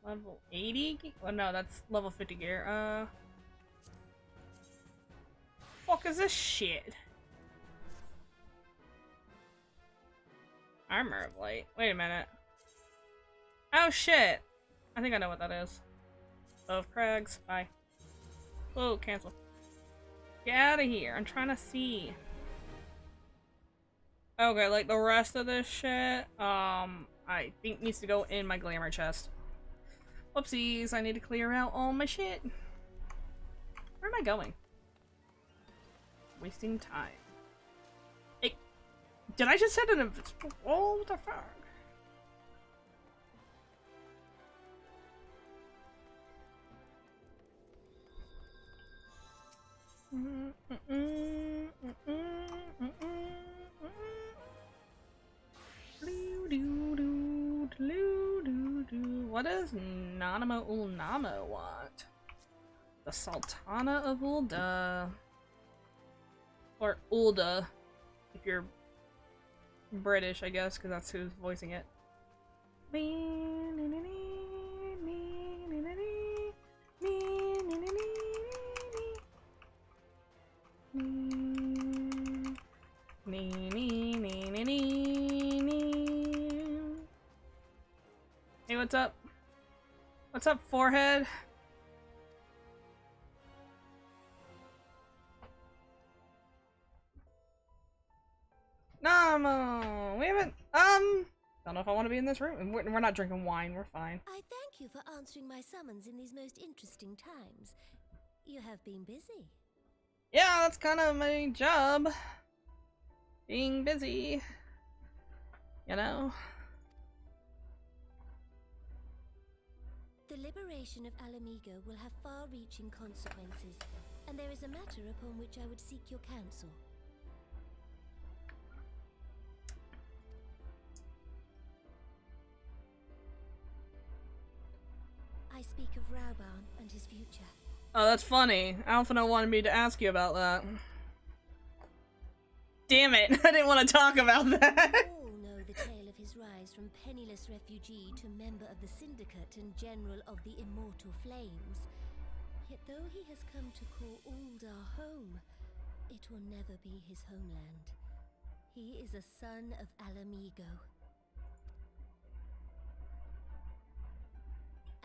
Level 80? Well, no, that's level 50 gear. Fuck is this shit? Armor of Light. Wait a minute. Oh shit! I think I know what that is. Of Crags. Bye. Whoa, cancel. Get out of here. I'm trying to see. Okay, like the rest of this shit, I think needs to go in my glamour chest. Whoopsies, I need to clear out all my shit. Where am I going? Wasting time. Hey, did I just set an invisible wall? What the fuck? What does Nanamo Ulnamo want? The Sultana of Ulda. Or Ulda, if you're British, I guess, because that's who's voicing it. Hey, what's up? What's up, forehead? No, we haven't, don't know if I want to be in this room. We're not drinking wine, we're fine. I thank you for answering my summons in these most interesting times. You have been busy. Yeah, that's kind of my job. Being busy. You know? The liberation of Alamigo will have far-reaching consequences, and there is a matter upon which I would seek your counsel. I speak of Rauban and his future. Oh, that's funny. Alphino wanted me to ask you about that. Damn it, I didn't want to talk about that. All know the tale of his rise from penniless refugee to member of the Syndicate and General of the Immortal Flames. Yet though he has come to call Ulda home, it will never be his homeland. He is a son of Alamigo.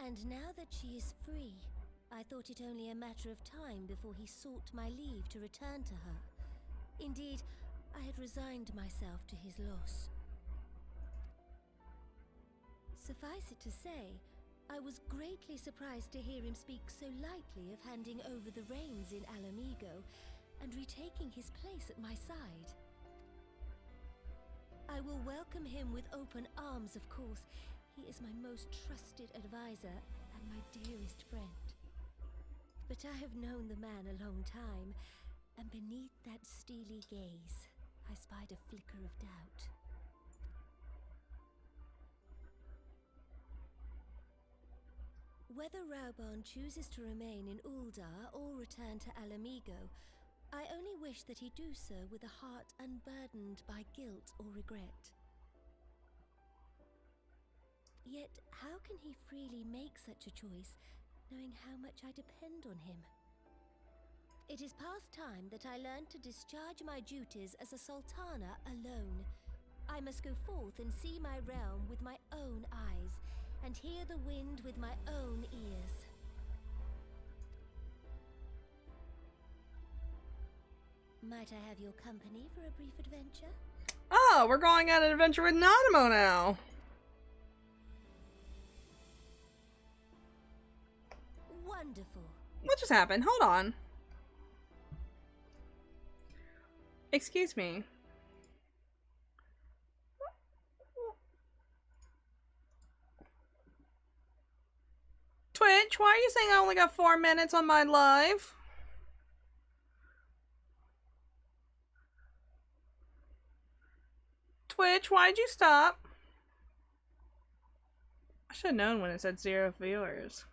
And now that she is free, I thought it only a matter of time before he sought my leave to return to her. Indeed, I had resigned myself to his loss. Suffice it to say, I was greatly surprised to hear him speak so lightly of handing over the reins in Alamigo and retaking his place at my side. I will welcome him with open arms, of course. He is my most trusted advisor and my dearest friend. But I have known the man a long time, and beneath that steely gaze, I spied a flicker of doubt. Whether Rauban chooses to remain in Ulda or return to Alamigo, I only wish that he do so with a heart unburdened by guilt or regret. Yet, how can he freely make such a choice, knowing how much I depend on him? It is past time that I learned to discharge my duties as a sultana alone. I must go forth and see my realm with my own eyes, and hear the wind with my own ears. Might I have your company for a brief adventure? Oh, we're going on an adventure with Nanamo now. Wonderful. What just happened? Hold on. Excuse me. Twitch, why are you saying I only got 4 minutes on my live? Twitch, why'd you stop? I should have known when it said 0 viewers.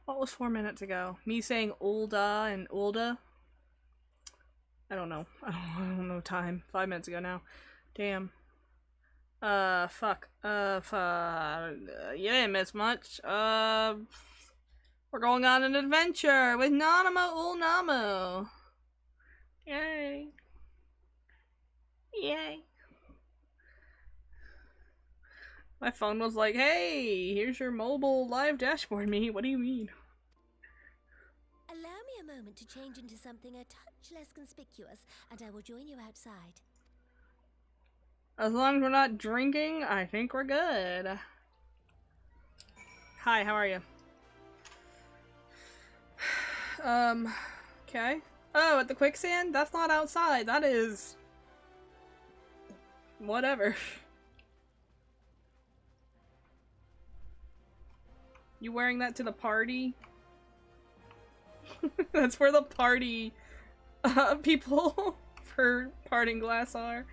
What was 4 minutes ago? Me saying Ulda and Ulda? I don't know. I don't know time. 5 minutes ago now. Damn. Fuck. You didn't miss much. We're going on an adventure with Nanamo Ulnamo. Yay. Yay. My phone was like, hey, here's your mobile live dashboard, me. What do you mean? Allow me a moment to change into something a touch less conspicuous, and I will join you outside. As long as we're not drinking, I think we're good. Hi, how are you? Okay. Oh, at the quicksand? That's not outside. That is... whatever. You wearing that to the party? That's where the party people for parting glass are.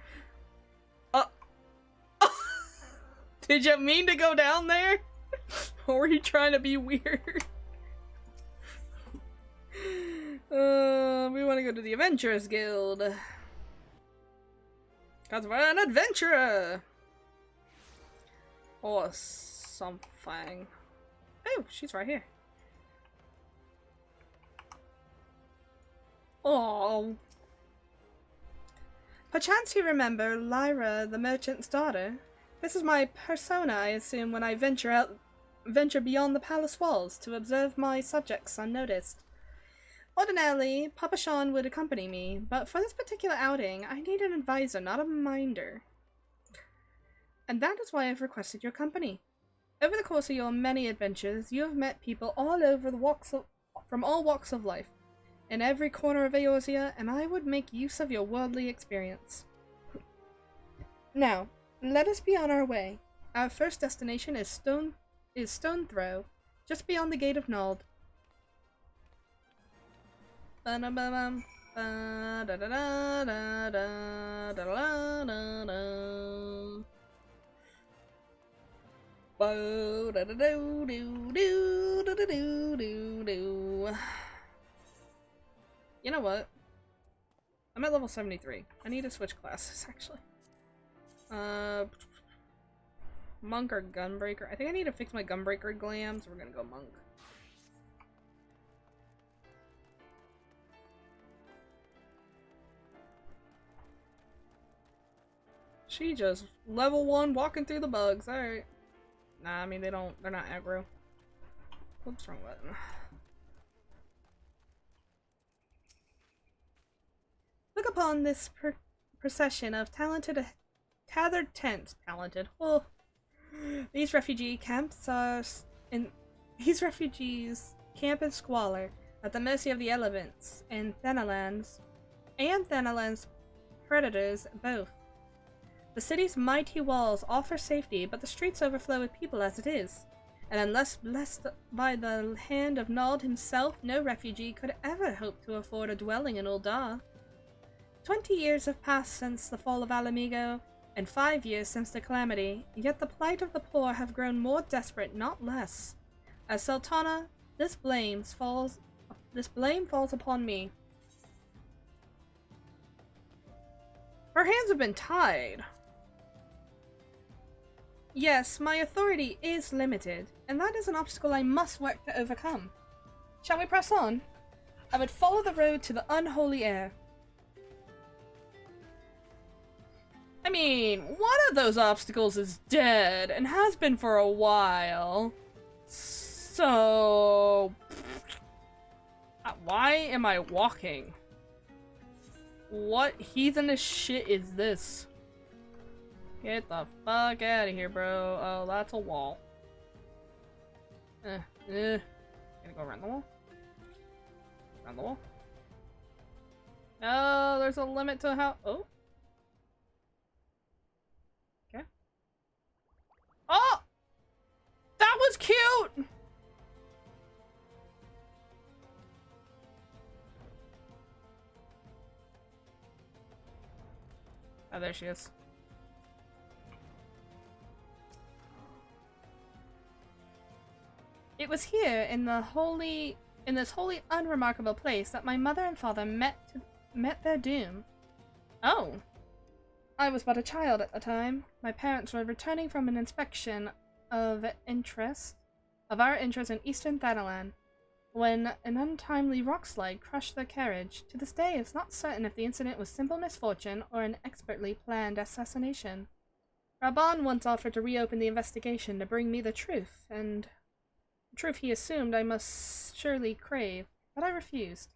Did you mean to go down there? Or were you trying to be weird? We want to go to the Adventurers Guild. Cause we're an adventurer! Or something. Oh, she's right here. Oh. Perchance you remember Lyra, the merchant's daughter? This is my persona, I assume, when I venture beyond the palace walls to observe my subjects unnoticed. Ordinarily, Papa Sean would accompany me, but for this particular outing, I need an advisor, not a minder. And that is why I've requested your company. Over the course of your many adventures, you have met people all over from all walks of life, in every corner of Eorzea, and I would make use of your worldly experience. Now, let us be on our way. Our first destination is Stone Throw, just beyond the Gate of Nald. You know what? I'm at level 73. I need to switch classes, actually. Monk or Gunbreaker? I think I need to fix my Gunbreaker glam, so we're gonna go Monk. She just level 1 walking through the bugs, alright. Nah, I mean they're not aggro. Oops, wrong button. Look upon this procession of tethered tents. Well, these refugees camp in squalor, at the mercy of the elements, and Thanalan's predators both. The city's mighty walls offer safety, but the streets overflow with people as it is. And unless blessed by the hand of Nald himself, no refugee could ever hope to afford a dwelling in Ul'dah. 20 years have passed since the fall of Alamigo, and 5 years since the calamity, yet the plight of the poor have grown more desperate, not less. As Sultana, this blame falls upon me. Her hands have been tied. Yes, my authority is limited, and that is an obstacle I must work to overcome. Shall we press on? I would follow the road to the unholy air. I mean, one of those obstacles is dead, and has been for a while. So... why am I walking? What heathenish shit is this? Get the fuck out of here, bro. Oh, that's a wall. Gonna go around the wall? Around the wall? Oh, there's a limit to how- oh. Okay. Oh! That was cute! Oh, there she is. It was here, in this wholly unremarkable place, that my mother and father met their doom. Oh. I was but a child at the time. My parents were returning from an inspection of our interest in Eastern Thanalan, when an untimely rockslide crushed their carriage. To this day, it's not certain if the incident was simple misfortune or an expertly planned assassination. Raban once offered to reopen the investigation to bring me the truth, and the truth he assumed I must surely crave, but I refused.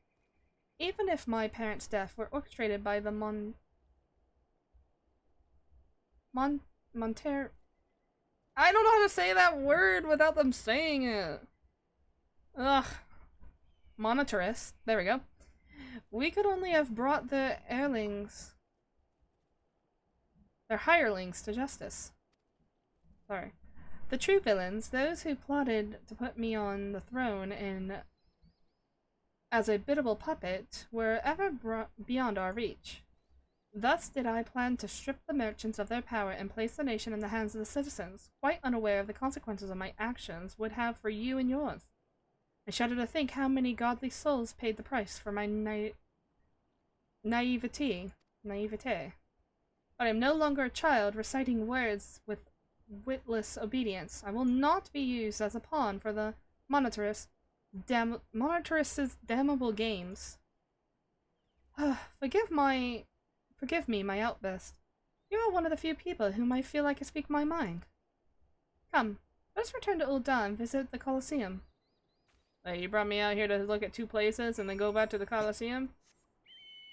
Even if my parents' death were orchestrated by the Monter... I don't know how to say that word without them saying it. Ugh. Monitoress. There we go. We could only have brought the their hirelings to justice. Sorry. The true villains, those who plotted to put me on the throne as a biddable puppet, were ever beyond our reach. Thus did I plan to strip the merchants of their power and place the nation in the hands of the citizens, quite unaware of the consequences of my actions would have for you and yours. I shudder to think how many godly souls paid the price for my naivete. But I am no longer a child reciting words with witless obedience. I will not be used as a pawn for the Monitoress's damnable games. Forgive me, my outburst. You are one of the few people whom I feel I can speak my mind. Come, let us return to Ul'dah and visit the Colosseum. You brought me out here to look at two places and then go back to the Colosseum?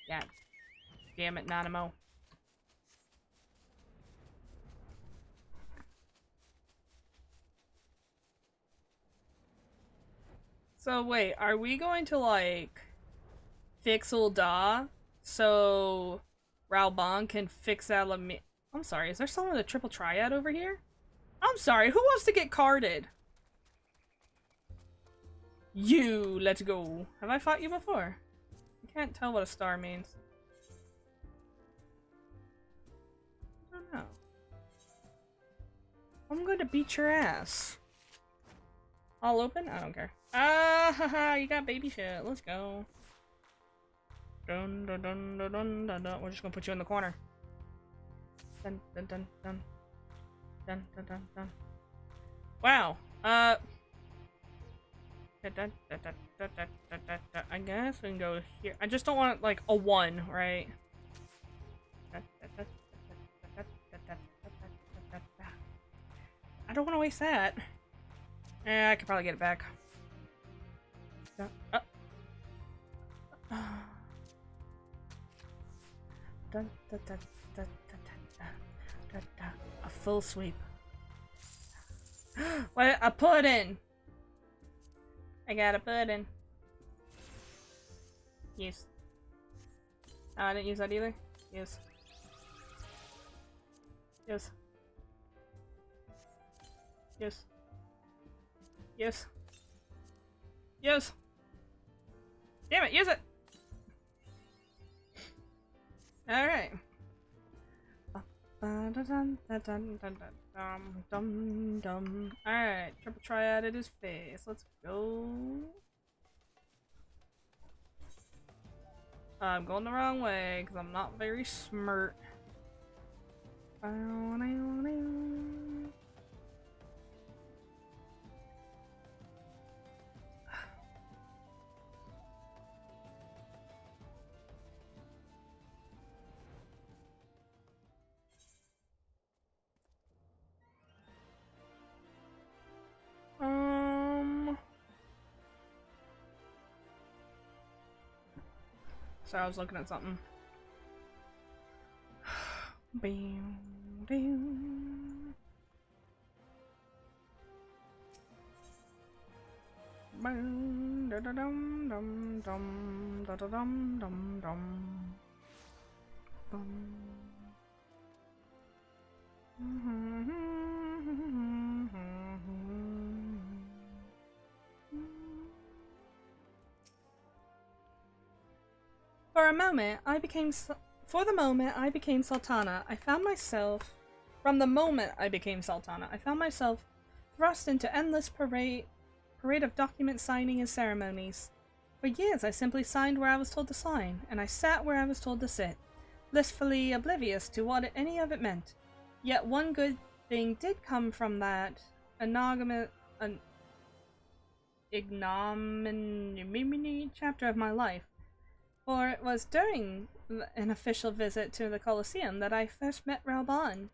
Yeah. Damn it, Nanamo. So wait, are we going to like fix Ul'dah so Raoban can fix Alamir? I'm sorry, is there someone with a triple triad over here? I'm sorry, who wants to get carded? You, let's go. Have I fought you before? I can't tell what a star means. I don't know. I'm going to beat your ass. All open? I don't care. Ah, haha, you got baby shit. Let's go. Dun dun dun dun dun dun dun. We're just gonna put you in the corner. Dun dun dun dun. Dun dun dun dun. Wow. I guess we can go here. I just don't want like a 1, right? I don't want to waste that. I could probably get it back. A full sweep. What? A pudding! I got a pudding. Yes. Oh, I didn't use that either? Yes. Yes. Yes. Yes. Yes! Damn it, use it! Alright. Alright, triple triad at his face. Let's go. I'm going the wrong way because I'm not very smart. Sorry, I was looking at something. Bam, bam. Bam, da da dum dum dum da da dum dum dum. Bum. For the moment, I became Sultana. From the moment I became Sultana, I found myself thrust into endless parade of document signing and ceremonies. For years, I simply signed where I was told to sign, and I sat where I was told to sit. blissfully oblivious to what any of it meant. Yet one good thing did come from that ignominy chapter of my life, for it was during an official visit to the Colosseum that I first met Raoban.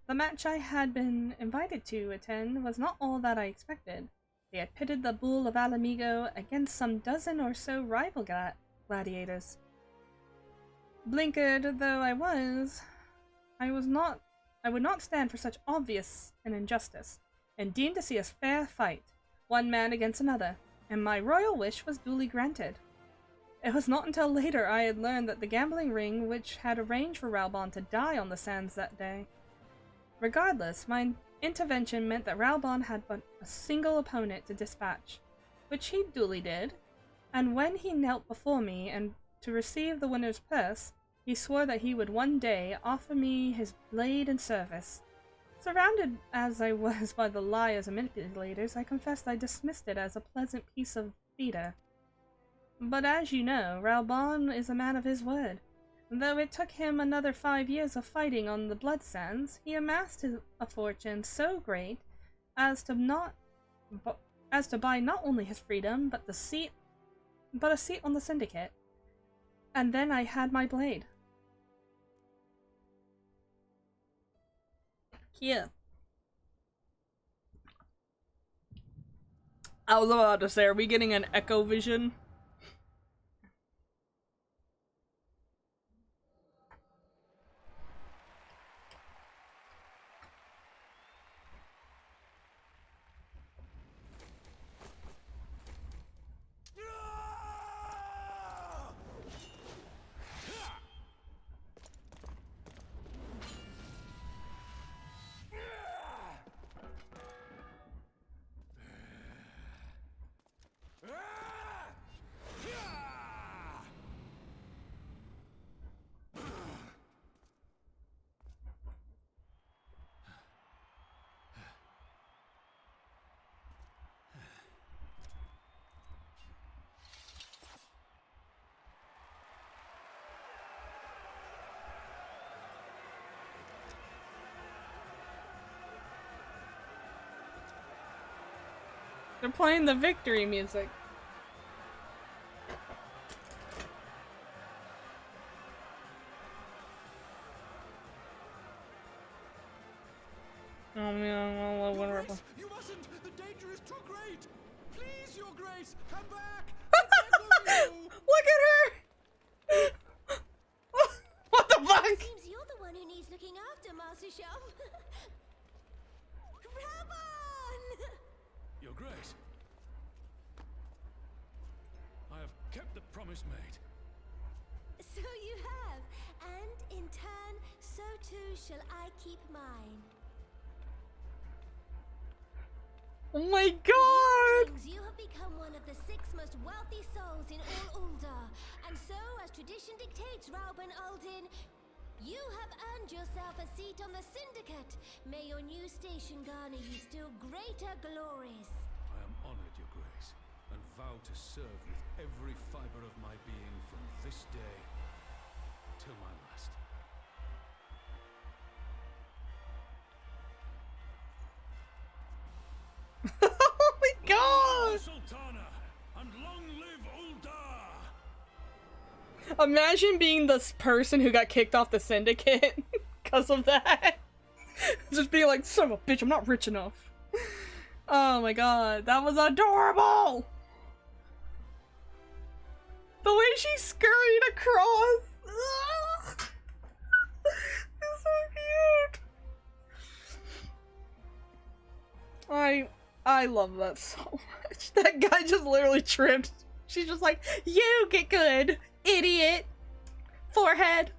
The match I had been invited to attend was not all that I expected. They had pitted the Bull of Alamigo against some dozen or so rival gladiators. Blinkered though I would not stand for such obvious an injustice, and deemed to see a fair fight, one man against another, and my royal wish was duly granted. It was not until later I had learned that the gambling ring which had arranged for Raoban to die on the sands that day. Regardless, my intervention meant that Raoban had but a single opponent to dispatch, which he duly did, and when he knelt before me and to receive the winner's purse, he swore that he would one day offer me his blade in service. Surrounded as I was by the liars and manipulators, I confessed I dismissed it as a pleasant piece of theatre. But as you know, Raoban is a man of his word. Though it took him another 5 years of fighting on the blood sands, he amassed a fortune so great as to buy not only his freedom, but a seat on the syndicate. And then I had my blade. Yeah. I was about to say, are we getting an echo vision? They're playing the victory music. Oh man, whatever. You mustn't! The danger is too great! Please, your grace, come back! Look at her! What the fuck? Seems you're the one who needs looking after, Master Shum. Raoban! Your grace, I have kept the promise made. So you have, and in turn, so too shall I keep mine. Oh my god! You have become one of the 6 most wealthy souls in all Ul'dah, and so, as tradition dictates, Raoban Aldin, you have earned yourself a seat on the Syndicate. May your new station garner you still greater glories. I am honored, your grace, and vow to serve with every fiber of my being from this day till my last. Oh my god! Sultana, and long live Ul'dah! Imagine being this person who got kicked off the syndicate because of that. Just being like, son of a bitch, I'm not rich enough. Oh my god, that was adorable! The way she scurried across! Ugh. It's so cute! I love that so much. That guy just literally tripped. She's just like, you get good, idiot! Forehead!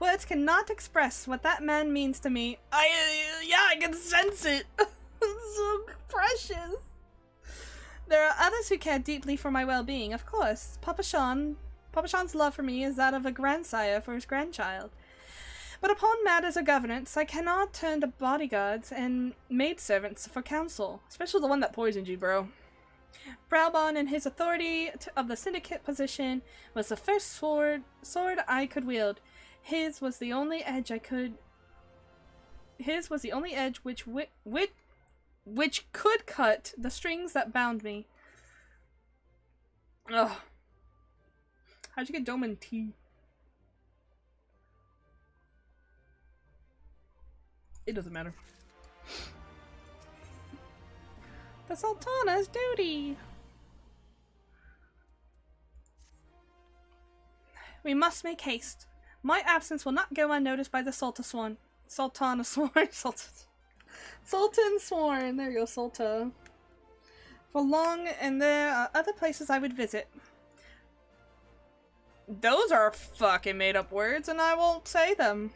Words cannot express what that man means to me. I can sense it. It's so precious. There are others who care deeply for my well-being, of course. Papa Sean's love for me is that of a grandsire for his grandchild. But upon matters of governance, I cannot turn to bodyguards and maidservants for counsel. Especially the one that poisoned you, bro. Bralbon, in his authority of the Syndicate position, was the first sword I could wield. His was the only edge which could cut the strings that bound me. Ugh. How'd you get Doman T? It doesn't matter. The Sultana's duty! We must make haste. My absence will not go unnoticed by the Sultan Sworn. Sultan Sworn. There you go, Sulta. For long, and there are other places I would visit. Those are fucking made up words, and I won't say them.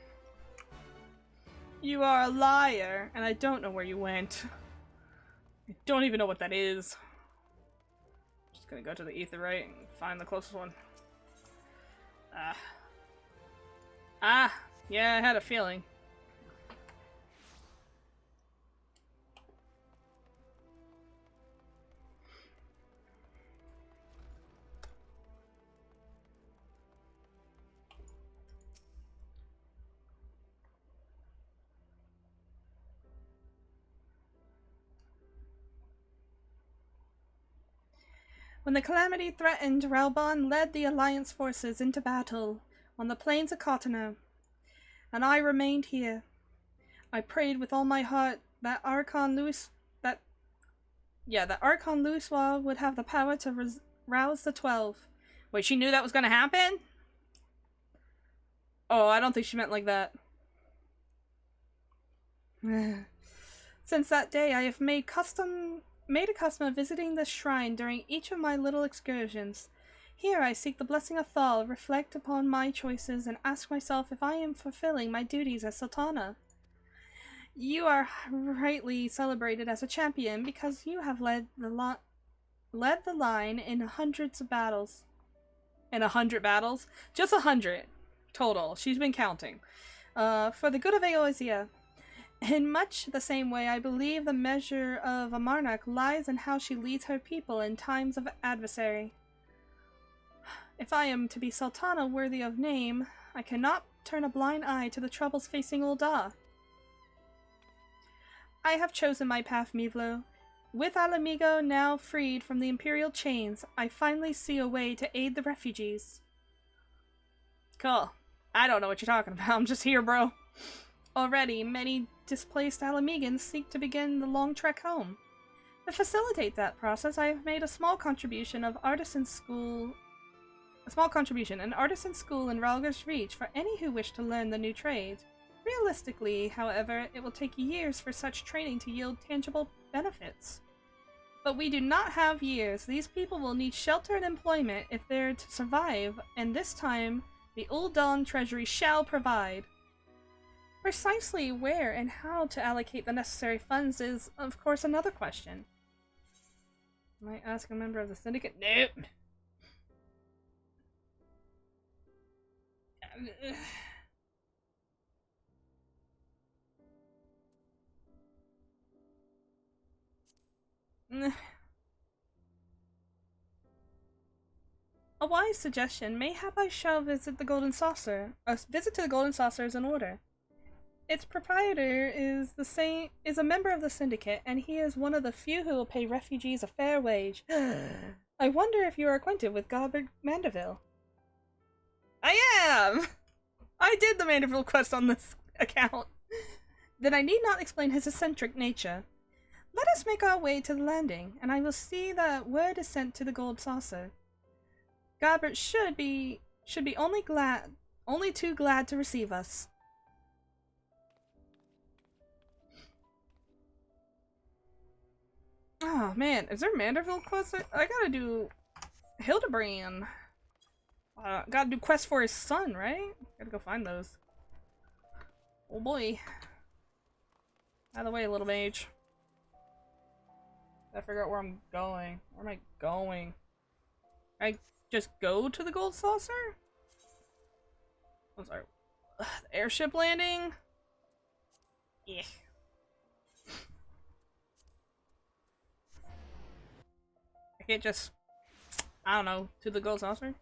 You are a liar, and I don't know where you went. I don't even know what that is. Just gonna go to the Aetheryte and find the closest one. Yeah, I had a feeling. When the calamity threatened, Ralbon led the Alliance forces into battle on the plains of Cottonau, and I remained here. I prayed with all my heart that Archon Louisoix would have the power to rouse the 12. Wait, she knew that was gonna happen? Oh, I don't think she meant like that. Since that day, I have made a custom of visiting this shrine during each of my little excursions. Here I seek the blessing of Thal, reflect upon my choices, and ask myself if I am fulfilling my duties as Sultana. You are rightly celebrated as a champion because you have led the line in hundreds of battles. In 100 battles? Just 100 total. She's been counting. For the good of Eorzea. In much the same way, I believe the measure of a monarch lies in how she leads her people in times of adversary. If I am to be Sultana worthy of name, I cannot turn a blind eye to the troubles facing Ul'dah. I have chosen my path, Mivlo. With Ala Mhigo now freed from the Imperial chains, I finally see a way to aid the refugees. Cool. I don't know what you're talking about. I'm just here, bro. Already, many displaced Ala Mhigans seek to begin the long trek home. To facilitate that process, I have made a small contribution, an artisan school in Rhalgr's Reach for any who wish to learn the new trade. Realistically, however, it will take years for such training to yield tangible benefits. But we do not have years. These people will need shelter and employment if they're to survive, and this time, the Ul'dah Treasury shall provide. Precisely where and how to allocate the necessary funds is, of course, another question. Might ask a member of the Syndicate? Nope. A wise suggestion. Mayhap I shall visit the Golden Saucer. A visit to the Golden Saucer is in order. Its proprietor is a member of the Syndicate, and he is one of the few who will pay refugees a fair wage. I wonder if you are acquainted with Godbert Mandeville. I am! I did the Mandeville quest on this account. Then I need not explain his eccentric nature. Let us make our way to the landing, and I will see that word is sent to the Gold Saucer. Godbert should be only too glad to receive us. Oh man, is there Mandeville quest? I gotta do Hildebrand. Gotta do quests for his son, right? Gotta go find those. Oh boy. Out of the way, little mage. Gotta figure out where I'm going. Where am I going? I just go to the Gold Saucer? I'm sorry. The airship landing? Yeah. it just, I don't know, to the gold saucer?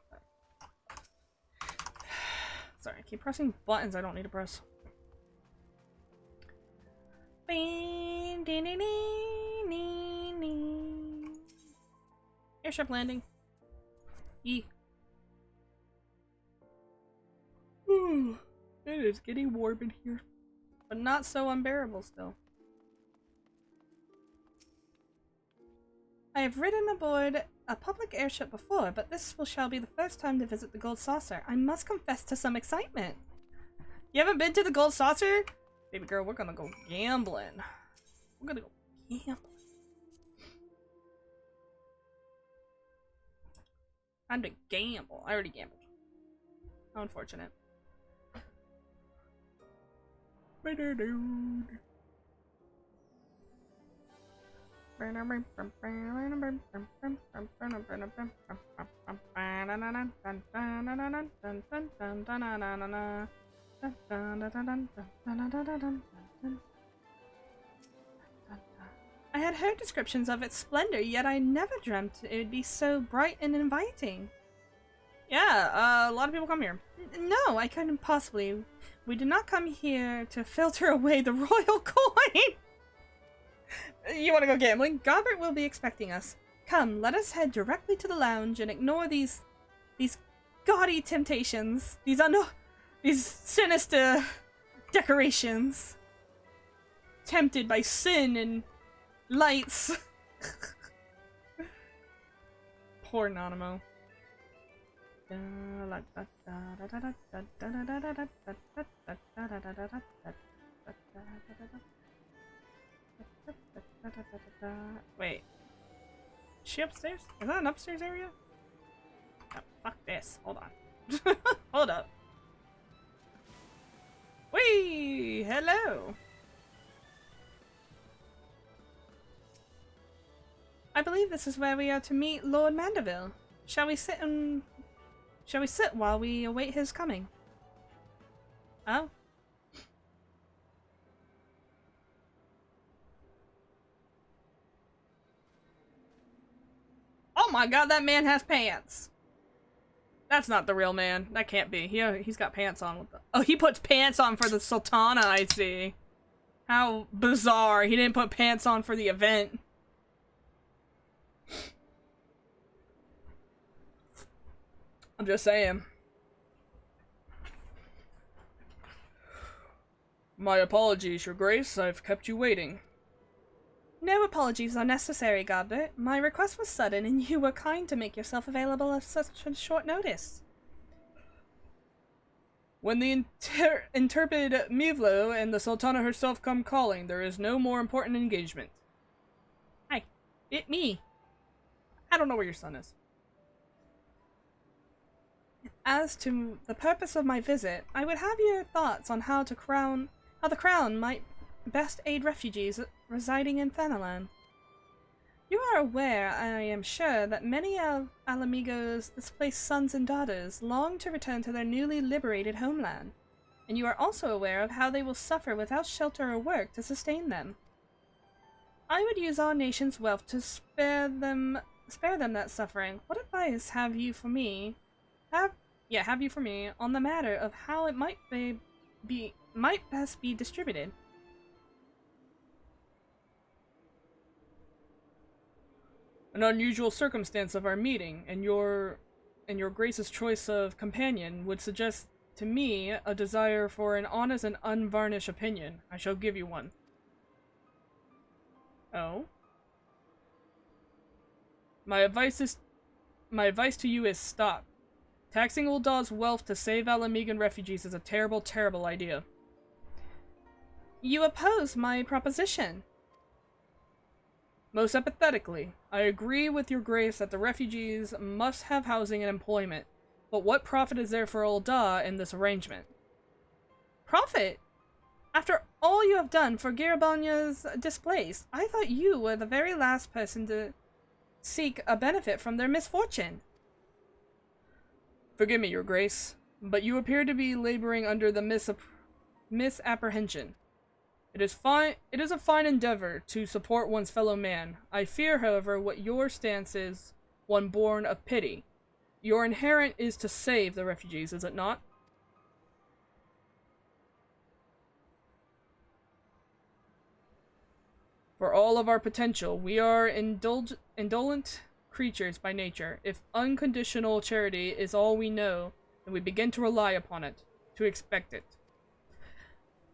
Sorry, I keep pressing buttons I don't need to press. Airship landing. It is getting warm in here, but not so unbearable still. I have ridden aboard a public airship before, but shall be the first time to visit the Gold Saucer. I must confess to some excitement. You haven't been to the Gold Saucer? Baby girl, we're gonna go gambling. We're gonna go gambling. Time to gamble. I already gambled. How unfortunate. I had heard descriptions of its splendor, yet I never dreamt it would be so bright and inviting. Yeah, a lot of people come here. No, I couldn't possibly. We did not come here to filter away the royal coin! You wanna go gambling? Gobbert will be expecting us. Come, let us head directly to the lounge and ignore these gaudy temptations. These sinister decorations. Tempted by sin and lights. Poor Nanamo. Wait. Is she upstairs? Is that an upstairs area? Oh, fuck this. Hold on. Hold up. Whee! Hello! I believe this is where we are to meet Lord Mandeville. Shall we sit while we await his coming? Oh? Oh my god, that man has pants! That's not the real man. That can't be. He's got pants on with the— oh, he puts pants on for the Sultana, I see. How bizarre. He didn't put pants on for the event. I'm just saying. My apologies, Your Grace. I've kept you waiting. No apologies are necessary, Gobbert. My request was sudden, and you were kind to make yourself available at such a short notice. When the intrepid Mivlo and the Sultana herself come calling, there is no more important engagement. Hi. It me. I don't know where your son is. As to the purpose of my visit, I would have your thoughts on how the Crown might best aid refugees residing in Thanalan. You are aware, I am sure, that many of Alamigo's displaced sons and daughters long to return to their newly liberated homeland, and you are also aware of how they will suffer without shelter or work to sustain them. I would use our nation's wealth to spare them that suffering. What advice have you for me? Have you for me on the matter of how it might best be distributed? An unusual circumstance of our meeting, and your Grace's choice of companion would suggest to me a desire for an honest and unvarnished opinion. I shall give you one. Oh? My advice to you is stop. Taxing Ul'dah's wealth to save Alamigan refugees is a terrible, terrible idea. You oppose my proposition. Most apathetically, I agree with your Grace that the refugees must have housing and employment, but what profit is there for Ul'dah in this arrangement? Profit? After all you have done for Girabanya's displaced, I thought you were the very last person to seek a benefit from their misfortune. Forgive me, Your Grace, but you appear to be laboring under the misapprehension. It is a fine endeavor to support one's fellow man. I fear, however, what your stance is one born of pity. Your inherent is to save the refugees, is it not? For all of our potential, we are indolent creatures by nature. If unconditional charity is all we know, then we begin to rely upon it, to expect it.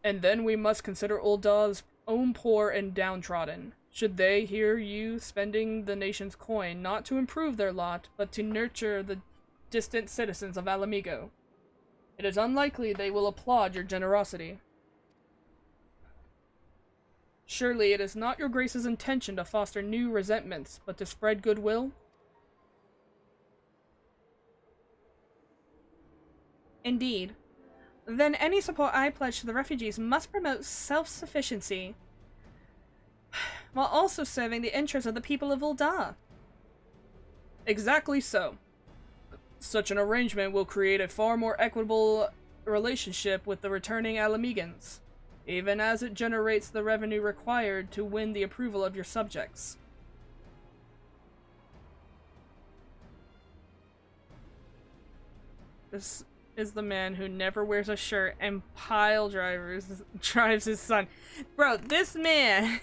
And then we must consider Ul'dah's own poor and downtrodden. Should they hear you spending the nation's coin not to improve their lot, but to nurture the distant citizens of Alamigo, it is unlikely they will applaud your generosity. Surely it is not your grace's intention to foster new resentments, but to spread goodwill? Indeed. Then any support I pledge to the refugees must promote self-sufficiency, while also serving the interests of the people of Ul'dah. Exactly so. Such an arrangement will create a far more equitable relationship with the returning Alamegans, even as it generates the revenue required to win the approval of your subjects. This is the man who never wears a shirt and drives his son. Bro, this man...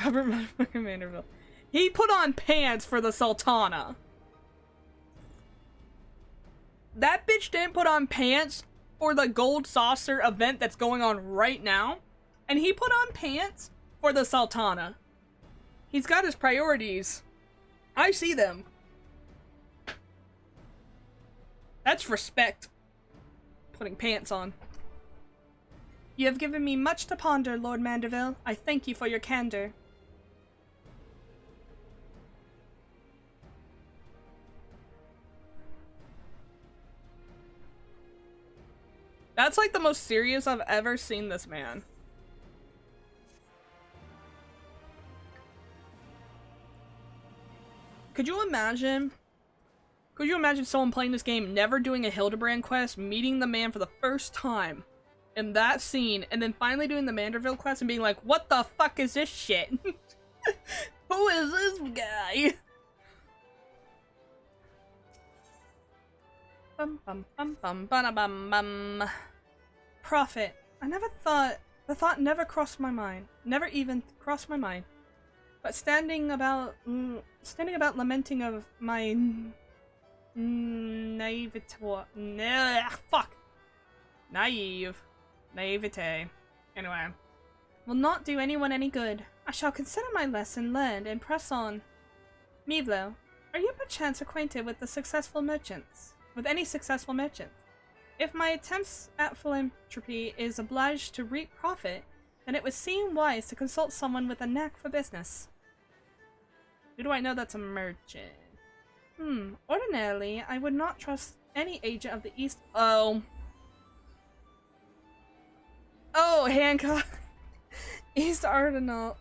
Robert motherfucking Vanderbilt. He put on pants for the Sultana. That bitch didn't put on pants for the Gold Saucer event that's going on right now. And he put on pants for the Sultana. He's got his priorities. I see them. That's respect. Putting pants on. You have given me much to ponder, Lord Mandeville. I thank you for your candor. That's like the most serious I've ever seen this man. Could you imagine someone playing this game never doing a Hildebrand quest, meeting the man for the first time in that scene, and then finally doing the Manderville quest and being like, what the fuck is this shit? Who is this guy? Bum bum bum bum bum bum. Profit. The thought never crossed my mind. Never even crossed my mind. But standing about lamenting of my naivete. Naivete. Anyway. Will not do anyone any good. I shall consider my lesson learned and press on. Mivlo, are you perchance acquainted with any successful merchants? If my attempts at philanthropy is obliged to reap profit, then it would seem wise to consult someone with a knack for business. Who do I know that's a merchant? Ordinarily, I would not trust any agent of the East. Oh, Hancock. East Aldinal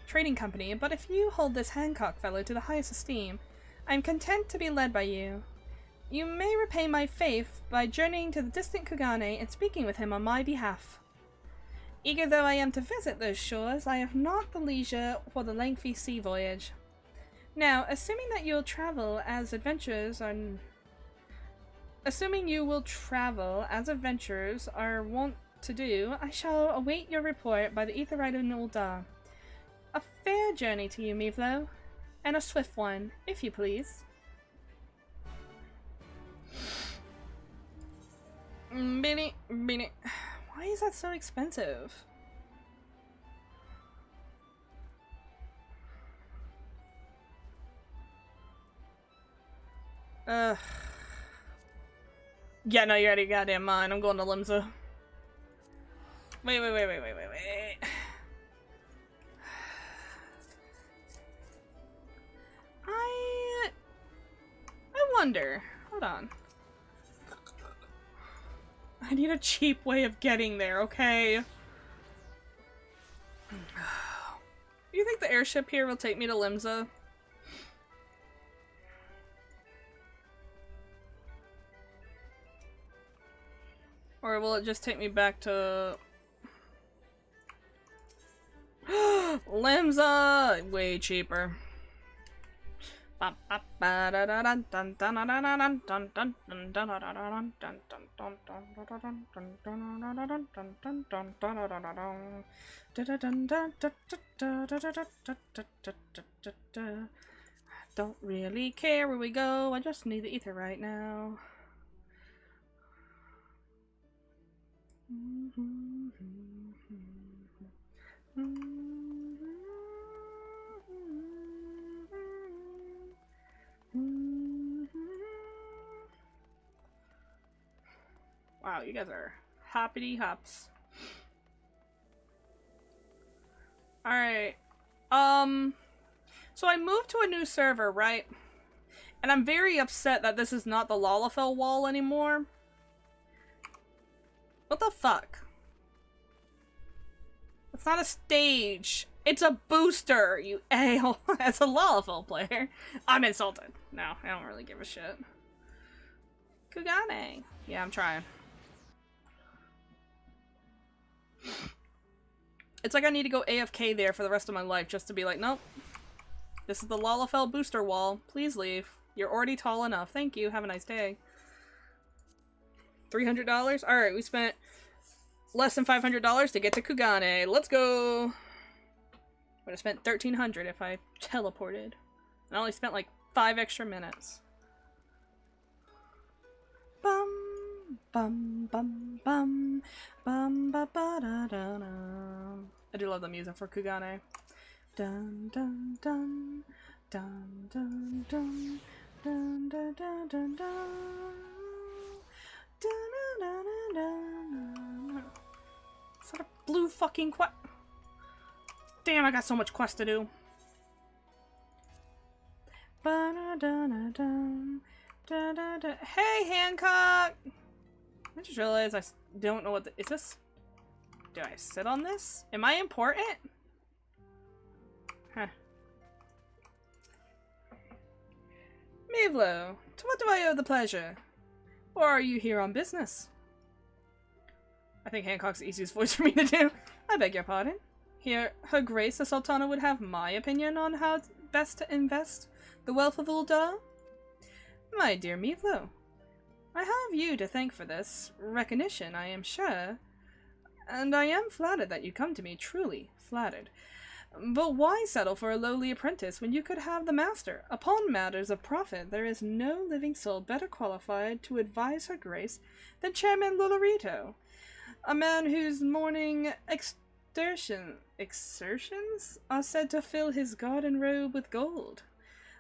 Trading Company, but if you hold this Hancock fellow to the highest esteem, I am content to be led by you. You may repay my faith by journeying to the distant Kugane and speaking with him on my behalf. Eager though I am to visit those shores, I have not the leisure for the lengthy sea voyage. Now, assuming you will travel as adventurers are wont to do, I shall await your report by the ether ride in Ul'dah. A fair journey to you, Mivlo, and a swift one, if you please. Beanie. Why is that so expensive? Ugh. Yeah, no, you're already goddamn mine. I'm going to Limsa. Wait. I wonder. Hold on. I need a cheap way of getting there, okay? Do you think the airship here will take me to Limsa? Or will it just take me back to... Limsa! Way cheaper. Don't really care where we go, I just need the ether right now. Wow, you guys are hoppity hops. Alright. So I moved to a new server, right? And I'm very upset that this is not the Lalafell wall anymore. What the fuck? It's not a stage. It's a booster, you a-hole. As a Lalafell player, I'm insulted. No, I don't really give a shit. Kugane. Yeah, I'm trying. It's like I need to go AFK there for the rest of my life just to be like, nope. This is the Lalafell booster wall. Please leave. You're already tall enough. Thank you. Have a nice day. $300? Alright, we spent less than $500 to get to Kugane. Let's go! Would have spent $1,300 if I teleported. I only spent like 5 extra minutes. Bum, bum, bum, bum, bum, ba, ba, da, da, da. I do love the music for Kugane. Dun, dun, dun, dun, dun, dun, dun, dun, dun, dun, dun, dun, dun, dun, dun. Is that a blue fucking quest? Damn, I got so much quest to do. Hey, Hancock! I just realized I don't know what is this? Do I sit on this? Am I important? Huh. Mevlo, to what do I owe the pleasure? Or are you here on business? I think Hancock's the easiest voice for me to do. I beg your pardon. Here, Her Grace the Sultana would have my opinion on how best to invest the wealth of Uldar? My dear Mevlo, I have you to thank for this recognition, I am sure. And I am flattered that you come to me, truly flattered. But why settle for a lowly apprentice when you could have the master? Upon matters of profit, there is no living soul better qualified to advise Her Grace than Chairman Lolorito, a man whose morning exertions are said to fill his garden robe with gold.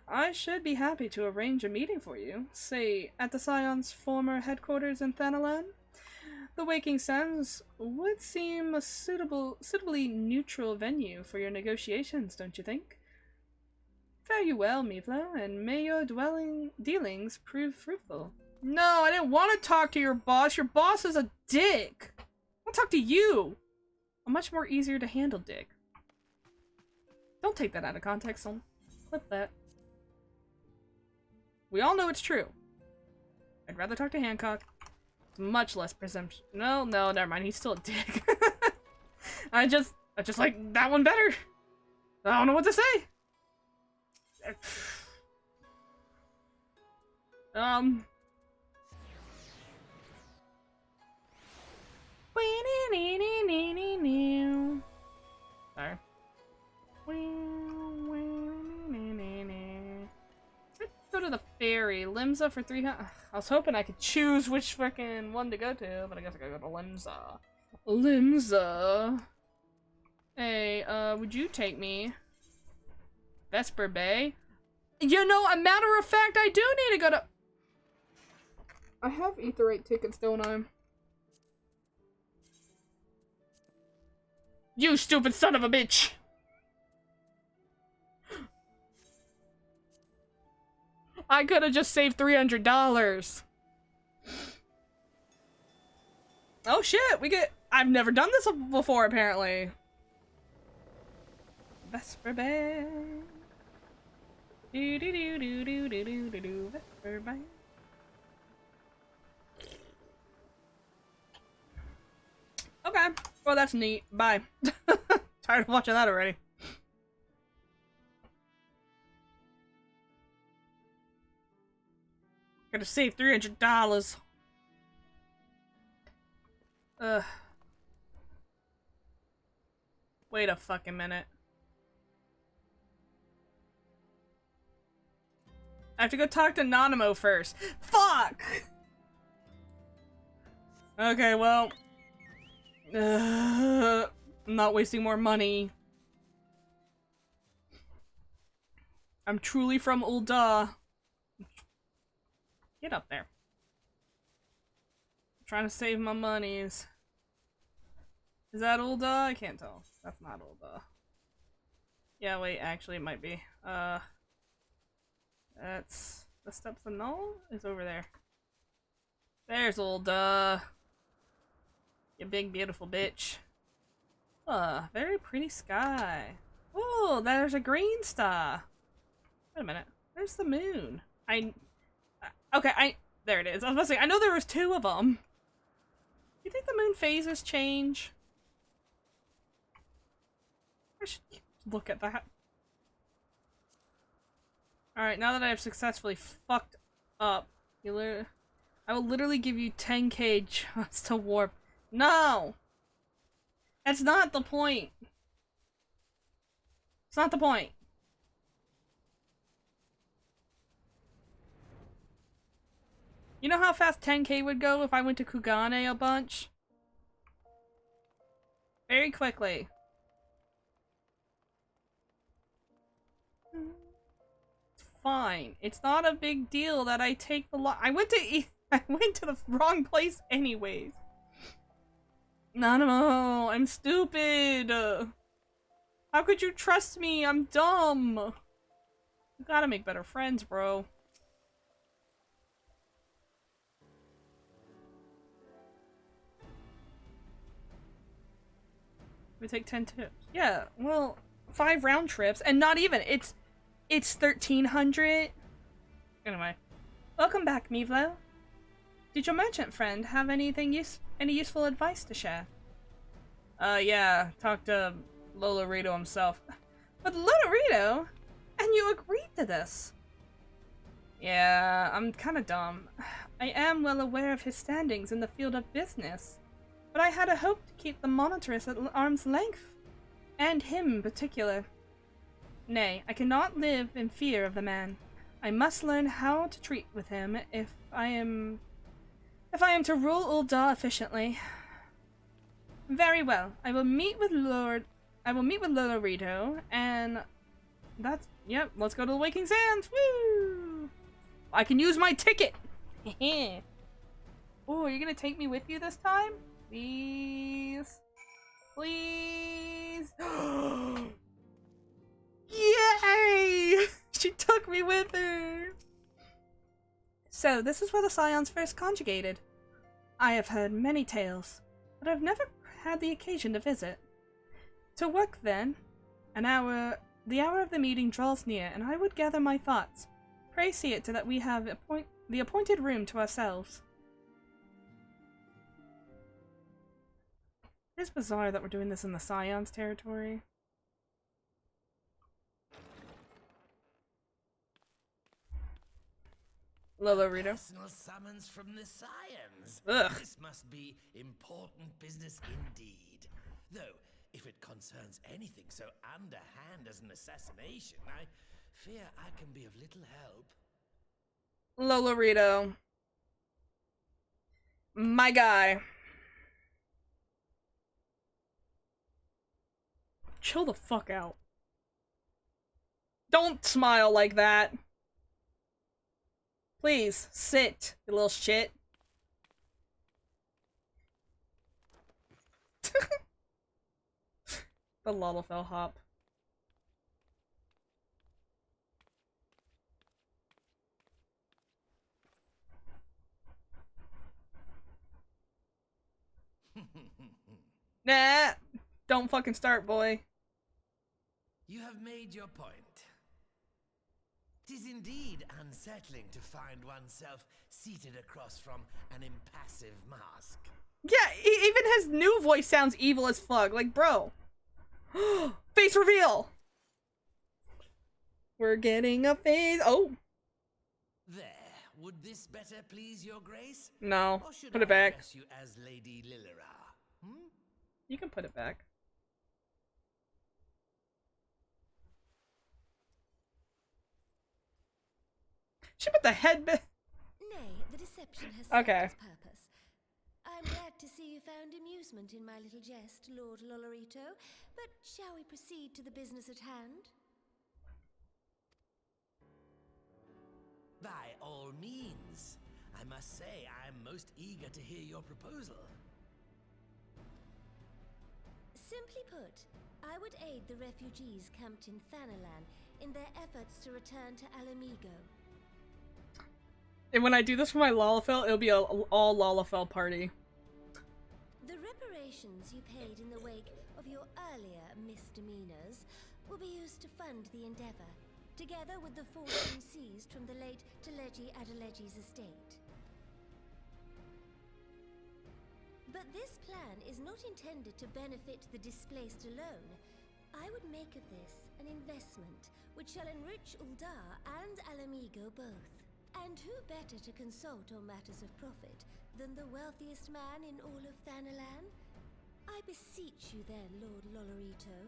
I should be happy to arrange a meeting for you, say, at the Scion's former headquarters in Thanalan. The Waking Sands would seem a suitably neutral venue for your negotiations, don't you think? Fare you well, Mevlo, and may your dealings prove fruitful. No, I didn't want to talk to your boss. Your boss is a dick. I want to talk to you. A much more easier to handle dick. Don't take that out of context, son. Clip that. We all know it's true. I'd rather talk to Hancock. Much less presumption. No, never mind. He's still a dick. I just like that one better. I don't know what to say. Sorry. Let's go to the ferry. Limsa for 300. I was hoping I could choose which freaking one to go to, but I guess I gotta go to Limsa. Limsa. Hey, would you take me? Vesper Bay? You know, a matter of fact, I do need to go to... I have Aetherite tickets, don't I? You stupid son of a bitch! I could have just saved $300. Oh shit, I've never done this before, apparently. Vesper Bay. Do do do do do do do do do. Vesper Bay. Okay, well that's neat. Bye. Tired of watching that already. to save $300. Ugh. Wait a fucking minute. I have to go talk to Nanamo first. Fuck! Okay, well. I'm not wasting more money. I'm truly from Ul'dah. Get up there. I'm trying to save my monies. Is that Ul'dah? I can't tell. That's not Ul'dah. Yeah, wait, actually it might be. That's the steps of Null is over there. There's Ul'dah. You big beautiful bitch. Very pretty sky. Oh, there's a green star. Wait a minute. There's the moon. Okay, there it is. I was about to say, I know there was two of them. You think the moon phases change? I should look at that. Alright, now that I have successfully fucked up, I will literally give you 10k just to warp. No! That's not the point. It's not the point. You know how fast 10k would go if I went to Kugane a bunch? Very quickly. It's fine. It's not a big deal that I take the I went to the wrong place anyways. No, I'm stupid. How could you trust me? I'm dumb. You gotta make better friends, bro. We take 10 trips. Yeah, well, 5 round trips, and not even. It's 1,300. Anyway, welcome back, Mivlo. Did your merchant friend have any useful advice to share? Yeah, talk to Lolorito himself. But Lolorito? And you agreed to this? Yeah, I'm kinda dumb. I am well aware of his standings in the field of business, but I had a hope to keep the monitress at arm's length. And him in particular. Nay, I cannot live in fear of the man. I must learn how to treat with him if I am to rule Ul'dah efficiently. Very well. I will meet with Lolorito, and that's yep, let's go to the Waking Sands. Woo! I can use my ticket! Oh, you're gonna take me with you this time? Please? Please? Yay! She took me with her! So, this is where the Scions first conjugated. I have heard many tales, but I've never had the occasion to visit. To work then, the hour of the meeting draws near, and I would gather my thoughts. Pray see it to that we have the appointed room to ourselves. It's bizarre that we're doing this in the Scions territory. Lolorito. Personal summons from the Scions. Ugh. This must be important business indeed. Though, if it concerns anything so underhand as an assassination, I fear I can be of little help. Lolorito. My guy. Chill the fuck out. Don't smile like that. Please, sit, you little shit. The Lalafell hop. Nah, don't fucking start, boy. You have made your point. 'Tis indeed unsettling to find oneself seated across from an impassive mask. Yeah, even his new voice sounds evil as fuck. Like, bro. Face reveal! We're getting a face. Oh. There, Would this better please your grace? No. Or should Put it I back. address you as Lady Lilira? Hmm? You can put it back. She put the head back. Nay, the deception has Okay. served its purpose. I'm glad to see you found amusement in my little jest, Lord Lolorito. But shall we proceed to the business at hand? By all means. I must say, I am most eager to hear your proposal. Simply put, I would aid the refugees camped in Thanalan in their efforts to return to Alamigo. And when I do this for my Lalafell, it'll be a all Lalafell party. The reparations you paid in the wake of your earlier misdemeanors will be used to fund the endeavor, together with the fortune seized from the late Teleji Adeleji's estate. But this plan is not intended to benefit the displaced alone. I would make of this an investment which shall enrich Uldar and Alamigo both. And who better to consult on matters of profit than the wealthiest man in all of Thanalan? I beseech you then, Lord Lolorito,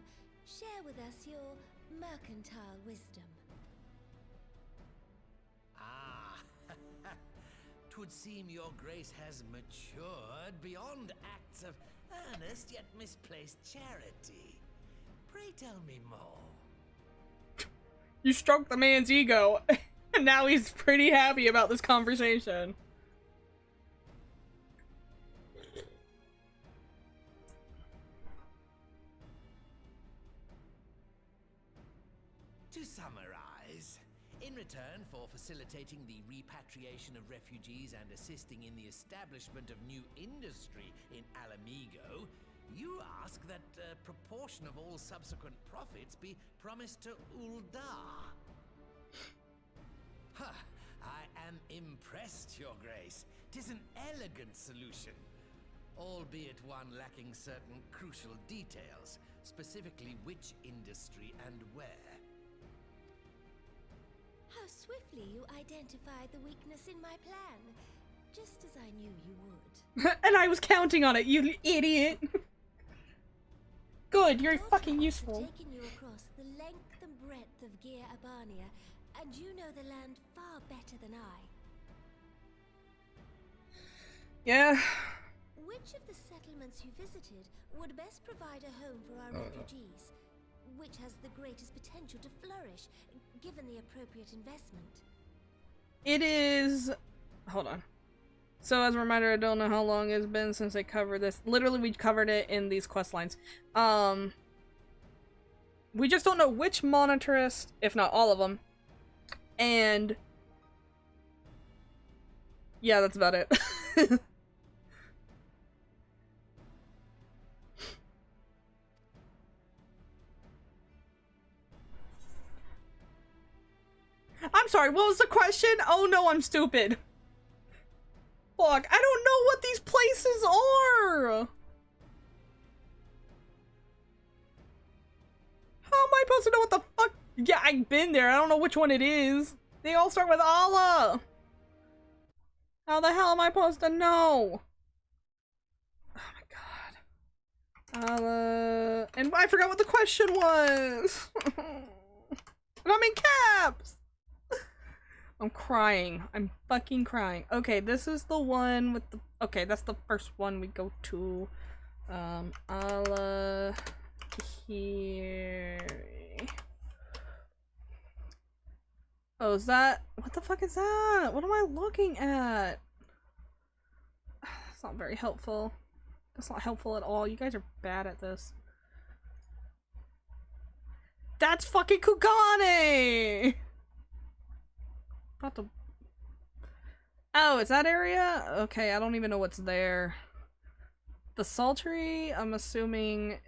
share with us your mercantile wisdom. Ah, 'twould seem your grace has matured beyond acts of earnest yet misplaced charity. Pray tell me more. You stroked the man's ego, and now he's pretty happy about this conversation. To summarize, in return for facilitating the repatriation of refugees and assisting in the establishment of new industry in Alamigo, you ask that a proportion of all subsequent profits be promised to Uldar. Ha! I am impressed, Your Grace. 'Tis an elegant solution, albeit one lacking certain crucial details, specifically which industry and where. How swiftly you identified the weakness in my plan, just as I knew you would. And I was counting on it, you idiot! Good, you're Your fucking plans have useful. taken you across the length and breadth of Gear Abania, and you know the land far better than I. Yeah. Which of the settlements you visited would best provide a home for our refugees? Which has the greatest potential to flourish, given the appropriate investment? It is... Hold on. So as a reminder, I don't know how long it's been since I covered this. Literally, we covered it in these quest lines. We just don't know which monetarist, if not all of them. And... yeah, that's about it. I'm sorry, what was the question? Oh no, I'm stupid. Fuck, I don't know what these places are! How am I supposed to know what the fuck? Yeah, I've been there, I don't know which one it is. They all start with Allah! How the hell am I supposed to know? Oh my god. Allah... And I forgot what the question was! And I'm in caps! I'm crying. I'm fucking crying. Okay, this is the one with the... Okay, that's the first one we go to. Allah... Here... Oh, is that... What the fuck is that? What am I looking at? That's not very helpful. That's not helpful at all. You guys are bad at this. That's fucking Kugane! About to... Oh, it's that area? Okay, I don't even know what's there. The Sultry, I'm assuming...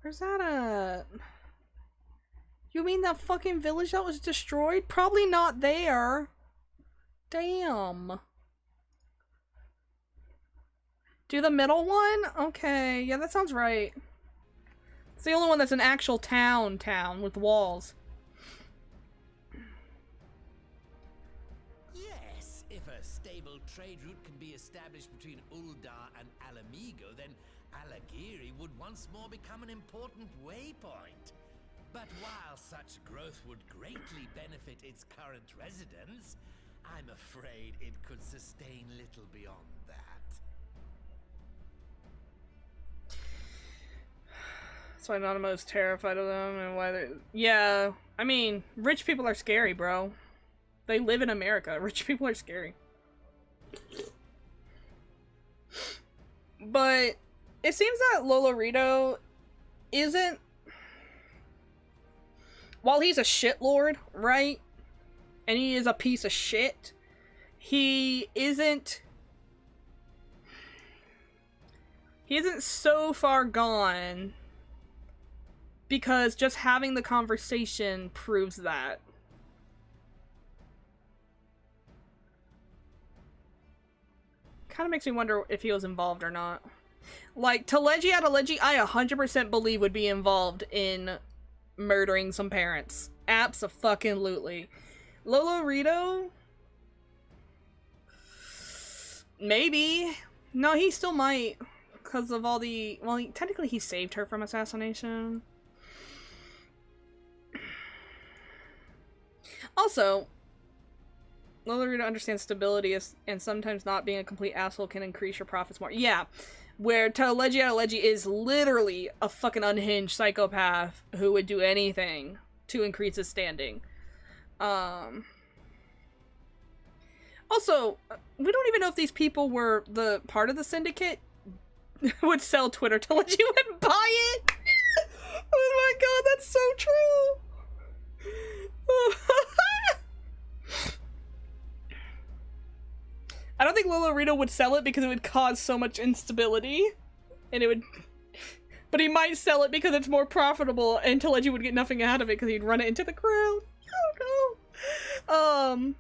Where's that at? You mean that fucking village that was destroyed? Probably not there. Damn. Do the middle one? Okay, yeah, that sounds right. It's the only one that's an actual town with walls. Yes, if a stable trade route can be established between Uldar and Alamigo, then Alagiri would once more become an important waypoint. But while such growth would greatly benefit its current residents, I'm afraid it could sustain little beyond that. That's why Nanamo is terrified of them and why they're... Yeah, I mean, rich people are scary, bro. They live in America. Rich people are scary. But it seems that Lolorito isn't... While he's a shitlord, right? And he is a piece of shit, he isn't so far gone because just having the conversation proves that. Kind of makes me wonder if he was involved or not. Like, Teleji Adeleji, I 100% believe would be involved in murdering some parents. Abso-fucking-lutely. Lolorito? Maybe. No, he still might. Because of all the... Well, technically he saved her from assassination. Also, Lolorito understands stability and sometimes not being a complete asshole can increase your profits more. Yeah. Where Teleji Adeleji is literally a fucking unhinged psychopath who would do anything to increase his standing. Also, we don't even know if these people were the part of the syndicate would sell Twitter to let you would buy it. Oh my god, that's so true. I don't think Lolorito would sell it because it would cause so much instability, and it would. But he might sell it because it's more profitable, and Teleji would get nothing out of it because he'd run it into the crowd. Oh no.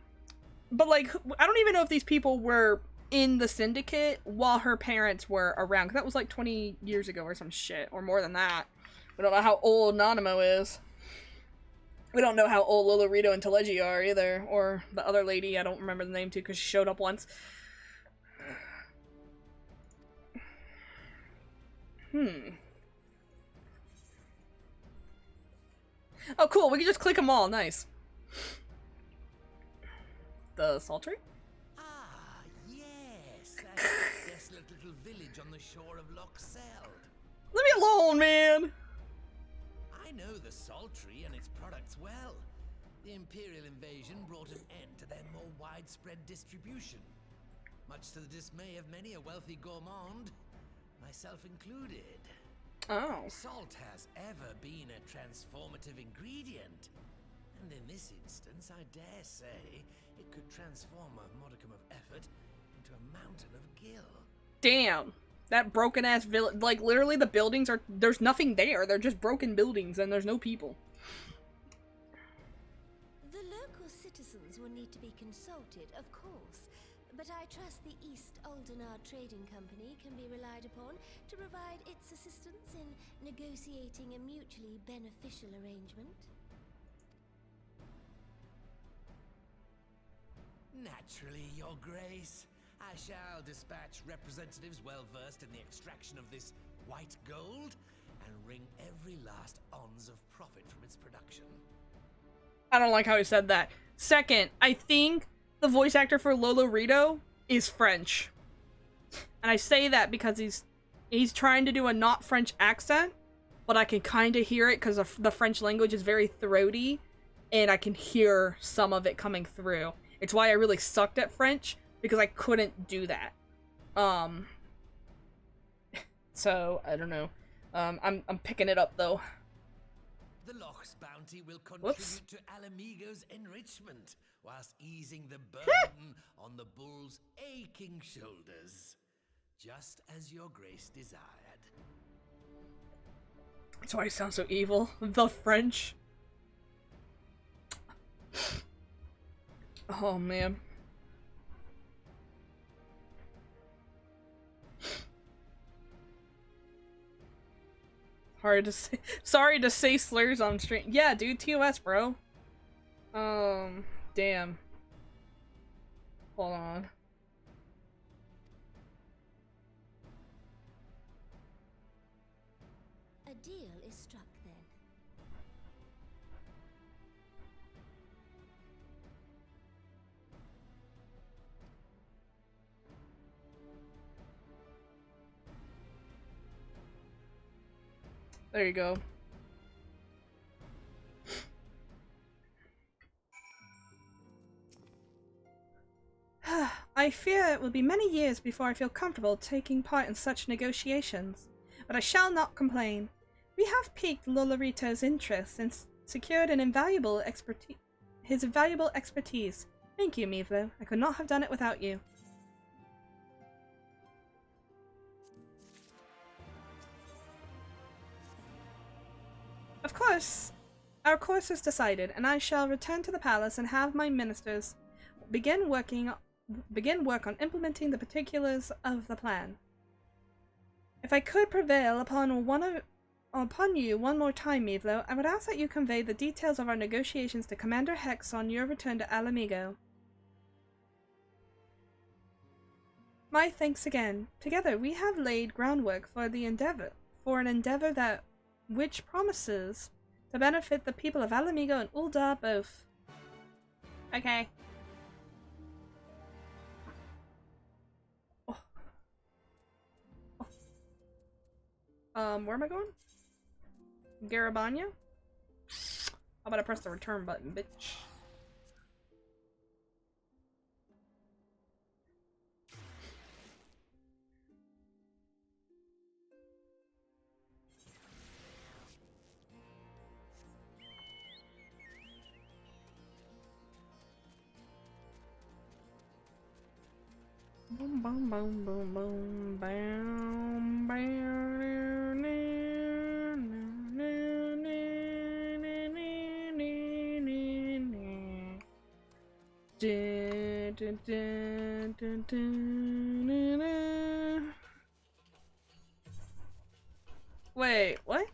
But like, I don't even know if these people were in the syndicate while her parents were around, because that was like 20 years ago or some shit, or more than that. We don't know how old Nanamo is. We don't know how old Lolorito and Teleji are either, or the other lady, I don't remember the name too, because she showed up once. Oh cool, we can just click them all, nice. The sultry? Ah, yes, that desolate little village on the shore of Loch Seld. Leave me alone, man! I know the sultry and its products well. The Imperial invasion brought an end to their more widespread distribution, much to the dismay of many a wealthy gourmand, myself included. Oh. Salt has ever been a transformative ingredient, and in this instance, I dare say, it could transform a modicum of effort into a mountain of gil. Damn. That broken ass village, like literally the buildings are, there's nothing there. They're just broken buildings and there's no people. The local citizens will need to be consulted, of course, but I trust the East Aldenar Trading Company can be relied upon to provide its assistance in negotiating a mutually beneficial arrangement. Naturally, Your Grace. I shall dispatch representatives well versed in the extraction of this white gold and wring every last ounce of profit from its production. I don't like how he said that. Second, I think the voice actor for Lolorito is French. And I say that because he's trying to do a not French accent, but I can kind of hear it because the French language is very throaty, and I can hear some of it coming through. It's why I really sucked at French, because I couldn't do that. So, I don't know. I'm picking it up, though. The Loch's bounty will contribute to Alamigo's enrichment, whilst easing the burden on the bull's aching shoulders. Just as Your Grace desired. That's why I sound so evil. The French. Oh, man. Hard to say. Sorry to say slurs on stream. Yeah, dude, TOS, bro. Damn. Hold on. A deal is struck then. There you go. I fear it will be many years before I feel comfortable taking part in such negotiations, but I shall not complain. We have piqued Lolorito's interest and secured his invaluable expertise. Thank you, Mivlo. I could not have done it without you. Of course, our course is decided, and I shall return to the palace and have my ministers begin work on implementing the particulars of the plan. If I could prevail upon you one more time, Mivlo, I would ask that you convey the details of our negotiations to Commander Hex on your return to Alamigo. My thanks again. Together we have laid groundwork for an endeavor that which promises to benefit the people of Alamigo and Ul'dah both. Okay. Where am I going? Garabanya? How about I press the return button, bitch? Boom, boom, boom, boom, boom, bam, bam, Wait, what?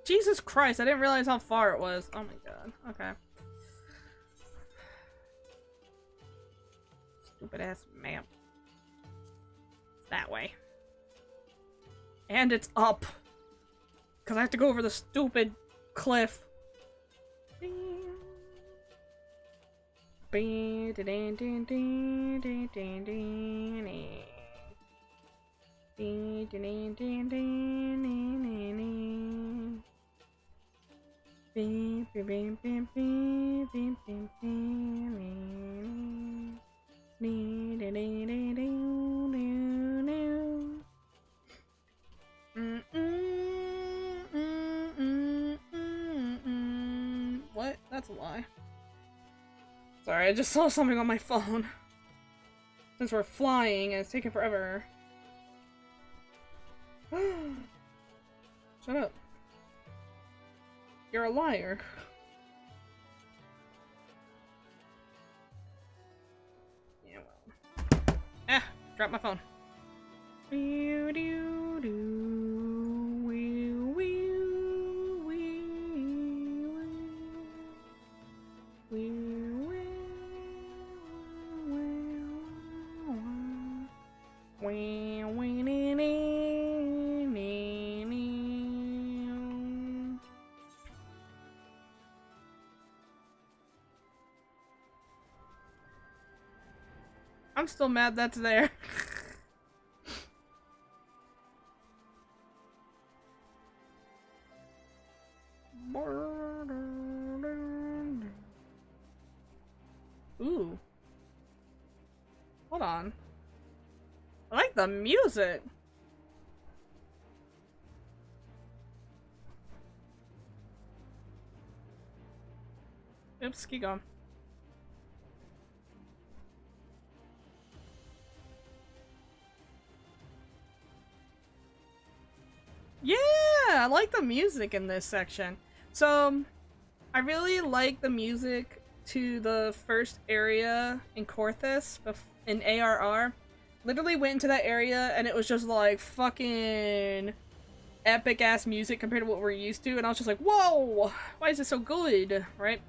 Jesus Christ, I didn't realize how far it was. Oh my god. Okay. Stupid ass map. That way. And it's up. Because I have to go over the stupid cliff. What? That's a lie. Sorry, I just saw something on my phone. Since we're flying and it's taking forever. Shut up. You're a liar. Yeah, well. Ah! Drop my phone. I'm still mad that's there. Ooh. Hold on. I like the music. Oops, keep going. Yeah, I like the music in this section. So, I really like the music to the first area in Korthus in ARR. Literally went into that area and it was just like fucking epic ass music compared to what we're used to, and I was just like, whoa, why is it so good, right?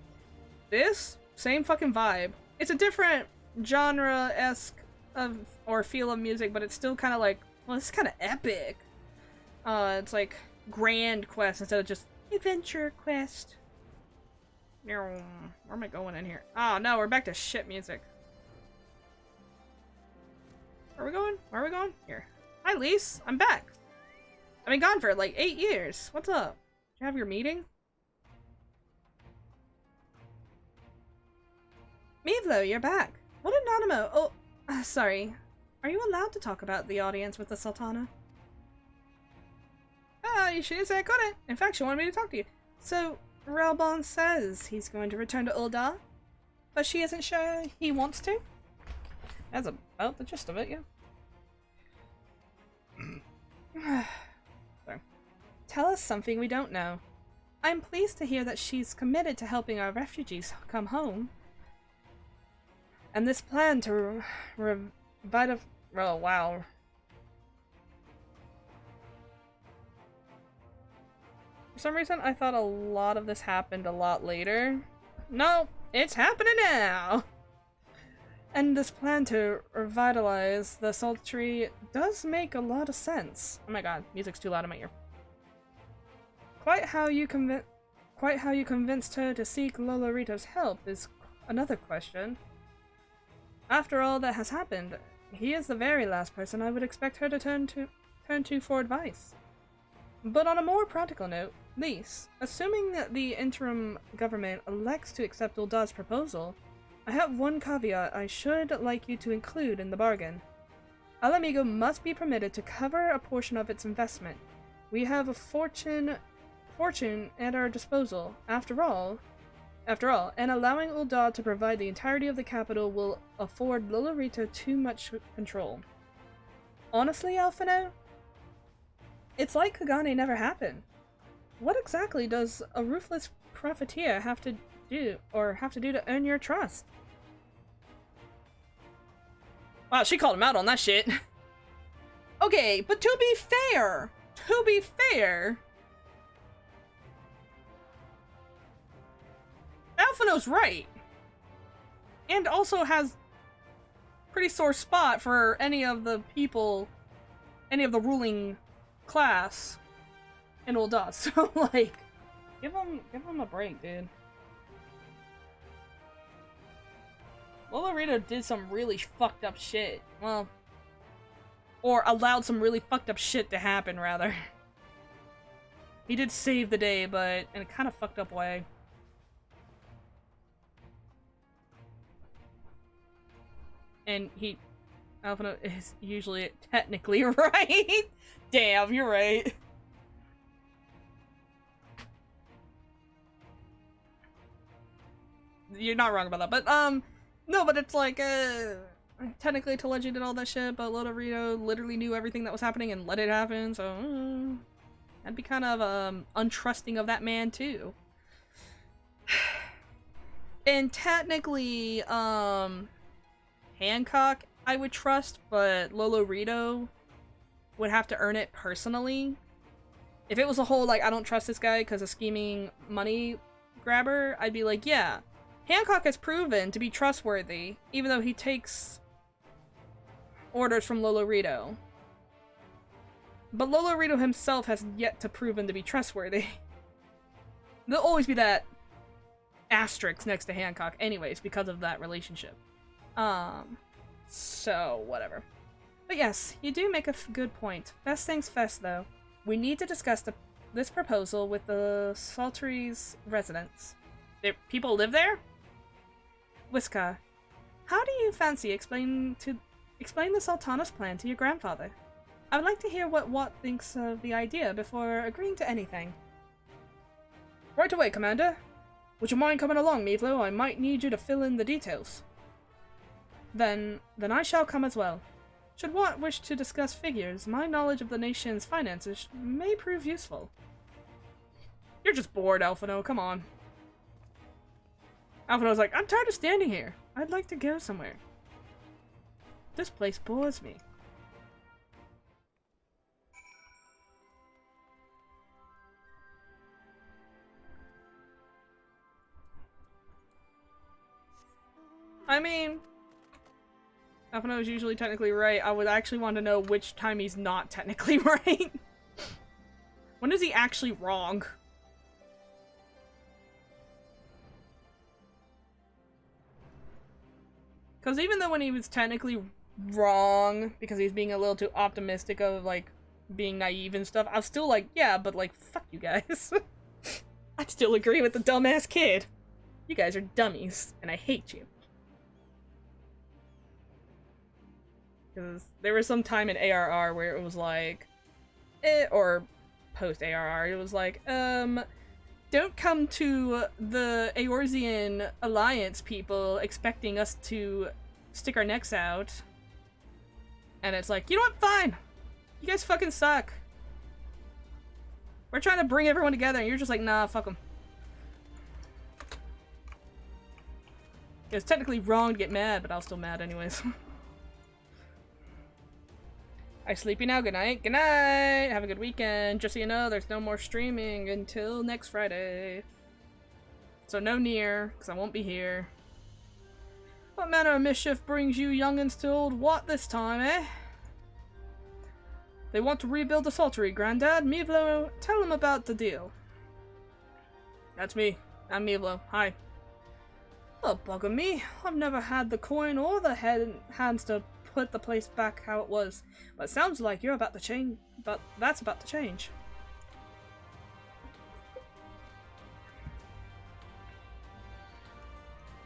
This, same fucking vibe. It's a different genre-esque of or feel of music, but it's still kind of like, well, this is kind of epic. It's like grand quest instead of just adventure quest. Where am I going in here? Oh no, we're back to shit music. Where are we going? Where are we going? Here. Hi, Lise. I'm back. I've been gone for like 8 years. What's up? Did you have your meeting? Mevlo, you're back. What a Nanimo. Oh, sorry. Are you allowed to talk about the audience with the Sultana? She didn't say I couldn't. In fact, she wanted me to talk to you. So, Ralbon says he's going to return to Ul'dah, but she isn't sure he wants to? That's about the gist of it, yeah. Sorry. Tell us something we don't know. I'm pleased to hear that she's committed to helping our refugees come home. And this plan to oh wow. For some reason, I thought a lot of this happened a lot later. No, it's happening now! And this plan to revitalize the sultry does make a lot of sense. Oh my god, music's too loud in my ear. Quite how you convinced her to seek Lolorito's help is another question. After all that has happened, he is the very last person I would expect her to turn to for advice. But on a more practical note, Lise, assuming that the interim government elects to accept Ul'dah's proposal, I have one caveat I should like you to include in the bargain. Alamigo must be permitted to cover a portion of its investment. We have a fortune at our disposal, after all, and allowing Ul'dah to provide the entirety of the capital will afford Lolorito too much control. Honestly, Alphino, it's like Kagane never happened. What exactly does a ruthless profiteer have to do to earn your trust? Wow, she called him out on that shit. Okay, but to be fair, Alphino's right. And also has pretty sore spot for any of the ruling class in Ul'dah. So like, give him a break, dude. Lolorito did some really fucked up shit. Well, or allowed some really fucked up shit to happen, rather. He did save the day, but in a kind of fucked up way. And Alphino is usually technically right. Damn, you're right. You're not wrong about that, but, no, but it's like, technically Teleji did all that shit, but Lolorito literally knew everything that was happening and let it happen, so, I'd be kind of, untrusting of that man, too. And technically, Hancock, I would trust, but Lolorito would have to earn it personally. If it was a whole, like, I don't trust this guy because of scheming money grabber, I'd be like, yeah, Hancock has proven to be trustworthy, even though he takes orders from Lolorito. But Lolorito himself has yet to prove him to be trustworthy. There'll always be that asterisk next to Hancock anyways, because of that relationship. So, whatever. But yes, you do make a good point. Best things first, though. We need to discuss this proposal with the Sultry's residents. People live there? Whisker, how do you fancy explain the Sultana's plan to your grandfather? I would like to hear what Watt thinks of the idea before agreeing to anything. Right away, Commander. Would you mind coming along, Mevlo? I might need you to fill in the details. Then I shall come as well. Should Watt wish to discuss figures, my knowledge of the nation's finances may prove useful. You're just bored, Alphino, come on. Alphino's like, I'm tired of standing here. I'd like to go somewhere. This place bores me. I mean, even though he's usually technically right, I would actually want to know which time he's not technically right. When is he actually wrong? Because even though when he was technically wrong, because he was being a little too optimistic of, like, being naive and stuff, I was still like, yeah, but, like, fuck you guys. I'd still agree with the dumbass kid. You guys are dummies, and I hate you. Because there was some time in ARR where it was like, or post-ARR, it was like, don't come to the Eorzean Alliance people expecting us to stick our necks out. And it's like, you know what? Fine. You guys fucking suck. We're trying to bring everyone together and you're just like, nah, fuck them. It was technically wrong to get mad, but I was still mad anyways. I sleepy now. Good night. Good night. Have a good weekend. Just so you know, there's no more streaming until next Friday. So no Nier, because I won't be here. What manner of mischief brings you youngins to old Wat this time, eh? They want to rebuild the Saltery, Grandad. Mivlo, tell them about the deal. That's me. I'm Mivlo. Hi. Oh, bugger me. I've never had the coin or the hands to put the place back how it was. But it sounds like you're about to change. But that's about to change.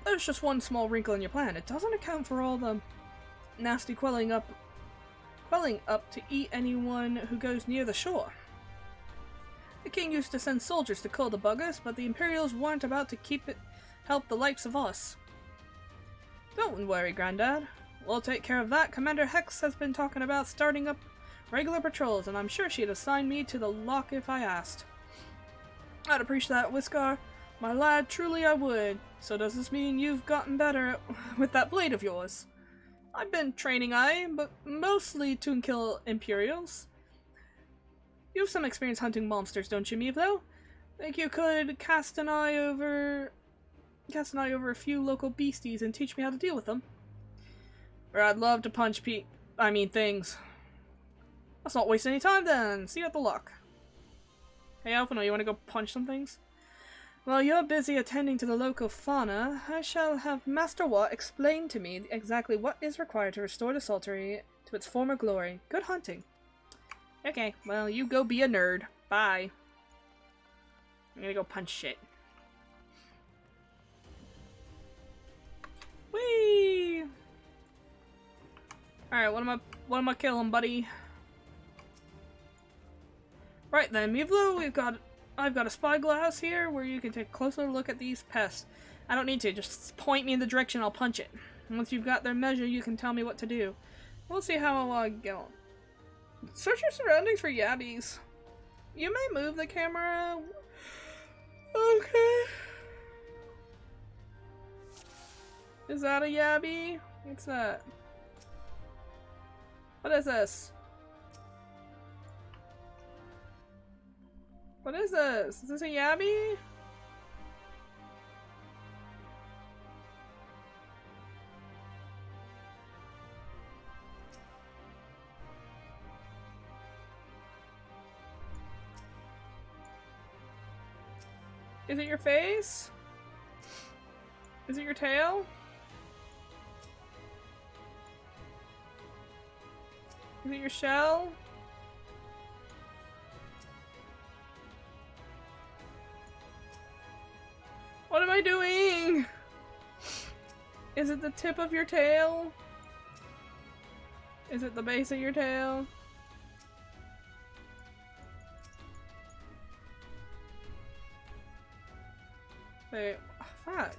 There's just one small wrinkle in your plan. It doesn't account for all the nasty quelling up to eat anyone who goes near the shore. The king used to send soldiers to kill the buggers, but the Imperials weren't about to help the likes of us. Don't worry, Grandad. We'll take care of that. Commander Hex has been talking about starting up regular patrols, and I'm sure she'd assign me to the lock if I asked. I'd appreciate that, Whiskar. My lad, truly I would. So does this mean you've gotten better with that blade of yours? I've been training, but mostly to kill Imperials. You have some experience hunting monsters, don't you, Mivlo? Think you could cast an eye over a few local beasties and teach me how to deal with them? Or I'd love to punch things. Let's not waste any time then. See you at the lock. Hey, Alphino, you want to go punch some things? While you're busy attending to the local fauna, I shall have Master Wat explain to me exactly what is required to restore the Saltery to its former glory. Good hunting. Okay, well, you go be a nerd. Bye. I'm gonna go punch shit. Whee! Alright, what am I killing, buddy? Right then, Mivlo, I've got a spyglass here where you can take a closer look at these pests. I don't need to, just point me in the direction, I'll punch it. Once you've got their measure, you can tell me what to do. We'll see how I go. Search your surroundings for yabbies. You may move the camera. Okay. Is that a yabby? What's that? What is this? What is this? Is this a yabby? Is it your face? Is it your tail? Is it your shell? What am I doing? Is it the tip of your tail? Is it the base of your tail? Wait, oh, fuck.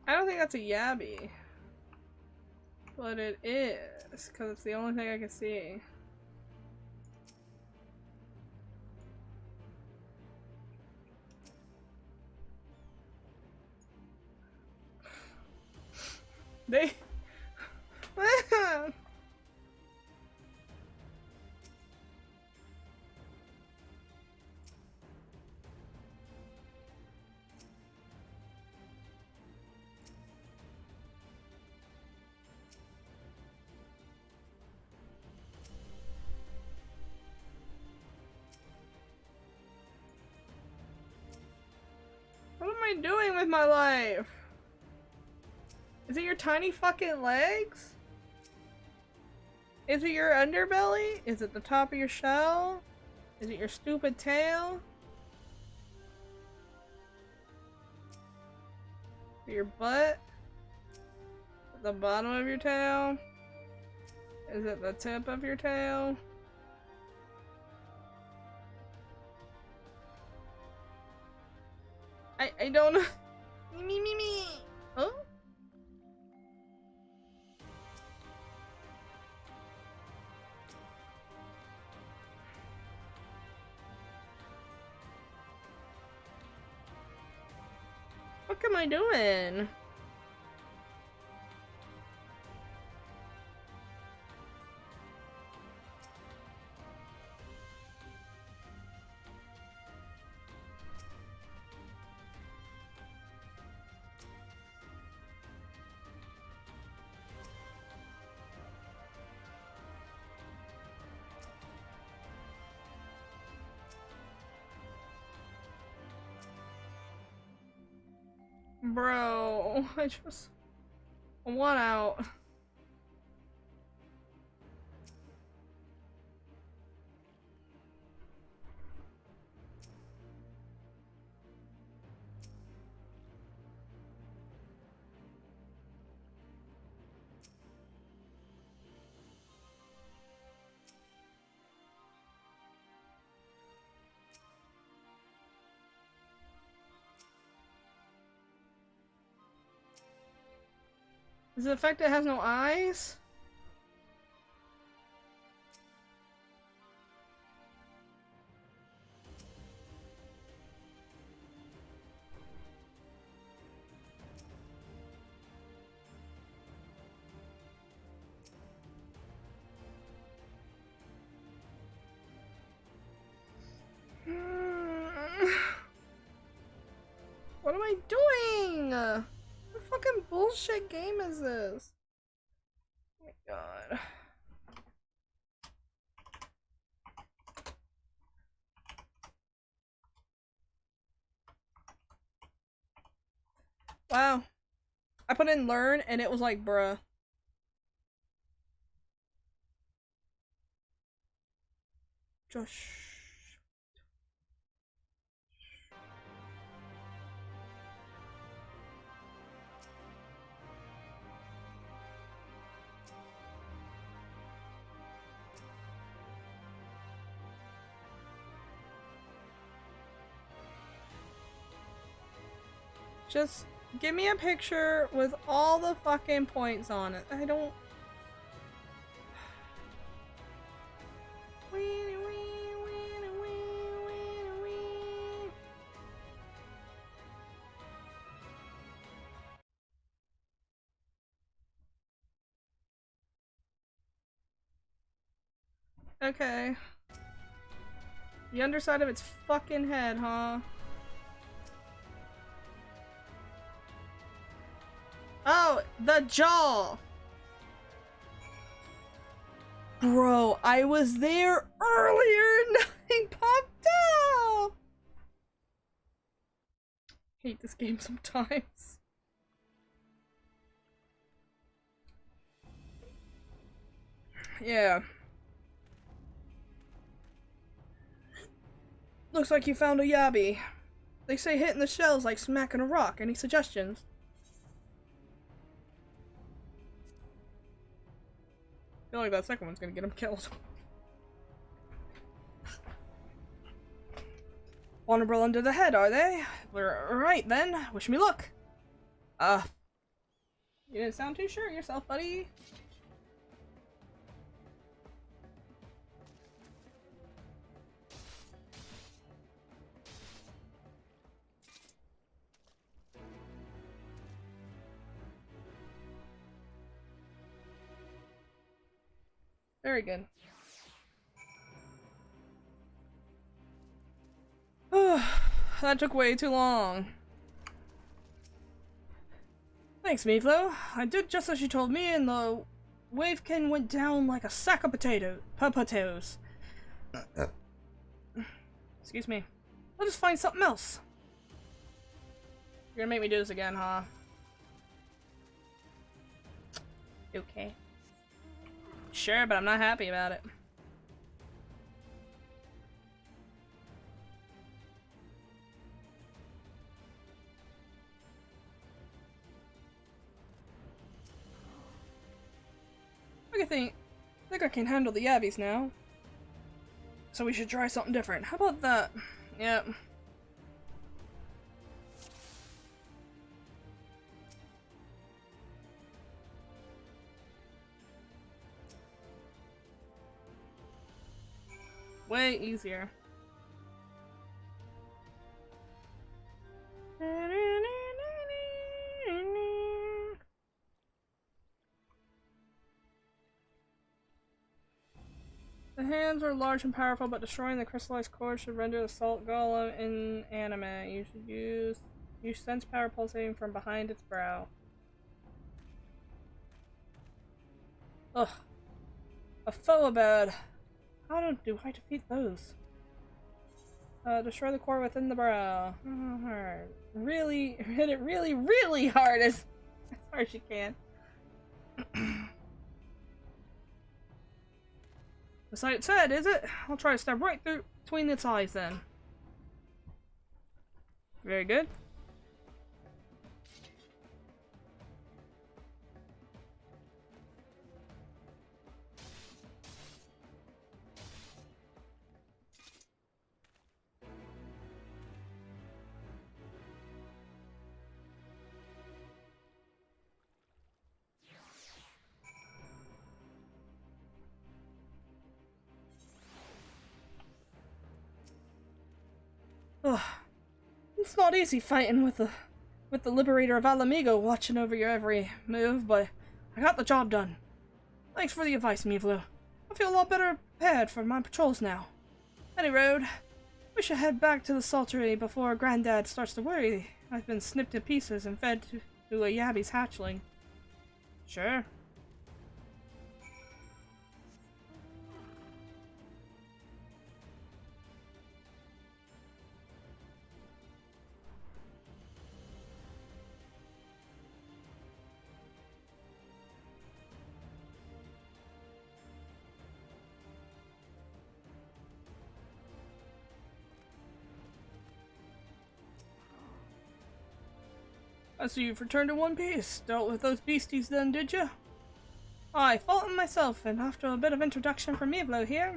I don't think that's a yabby. But it is, because it's the only thing I can see. They... What am I doing with my life? Is it your tiny fucking legs? Is it your underbelly? Is it the top of your shell? Is it your stupid tail? Is it your butt? Is it the bottom of your tail? Is it the tip of your tail? I don't know. Me. Oh? What am I doing? Bro, I want out. Is it the fact that it has no eyes? What am I doing? What fucking bullshit game is this? Oh my god. Wow. I put in learn and it was like, bruh. Josh. Just give me a picture with all the fucking points on it. I don't... Okay. The underside of its fucking head, huh? Oh, the jaw! Bro, I was there earlier and nothing popped up! Hate this game sometimes. Yeah. Looks like you found a yabby. They say hitting the shell's like smacking a rock. Any suggestions? I feel like that second one's gonna get him killed. Vulnerable under the head, are they? We're right then. Wish me luck. You didn't sound too sure of yourself, buddy. Very good. That took way too long. Thanks, Meeflo. I did just as you told me, and the wavekin went down like a sack of potatoes. Excuse me. I'll just find something else. You're gonna make me do this again, huh? Okay. Sure, but I'm not happy about it. I think I can handle the yabbies now. So we should try something different. How about that? Yep. Way easier. The hands are large and powerful, but destroying the crystallized core should render the salt golem inanimate. You should use sense power pulsating from behind its brow. Ugh. A foe-abad. How do I defeat those? Destroy the core within the brow. Really, hit it really hard as hard as you can. That's like it said, is it? I'll try to step right through between its eyes then. Very good. Ugh. It's not easy fighting with the Liberator of Alamigo watching over your every move, but I got the job done. Thanks for the advice, Meeflo. I feel a lot better prepared for my patrols now. Any road, we should head back to the Saltery before Granddad starts to worry I've been snipped to pieces and fed to a Yabby's hatchling. Sure. I see you've returned in one piece. Dealt with those beasties then, did you? I fought them myself, and after a bit of introduction from Meeflo here,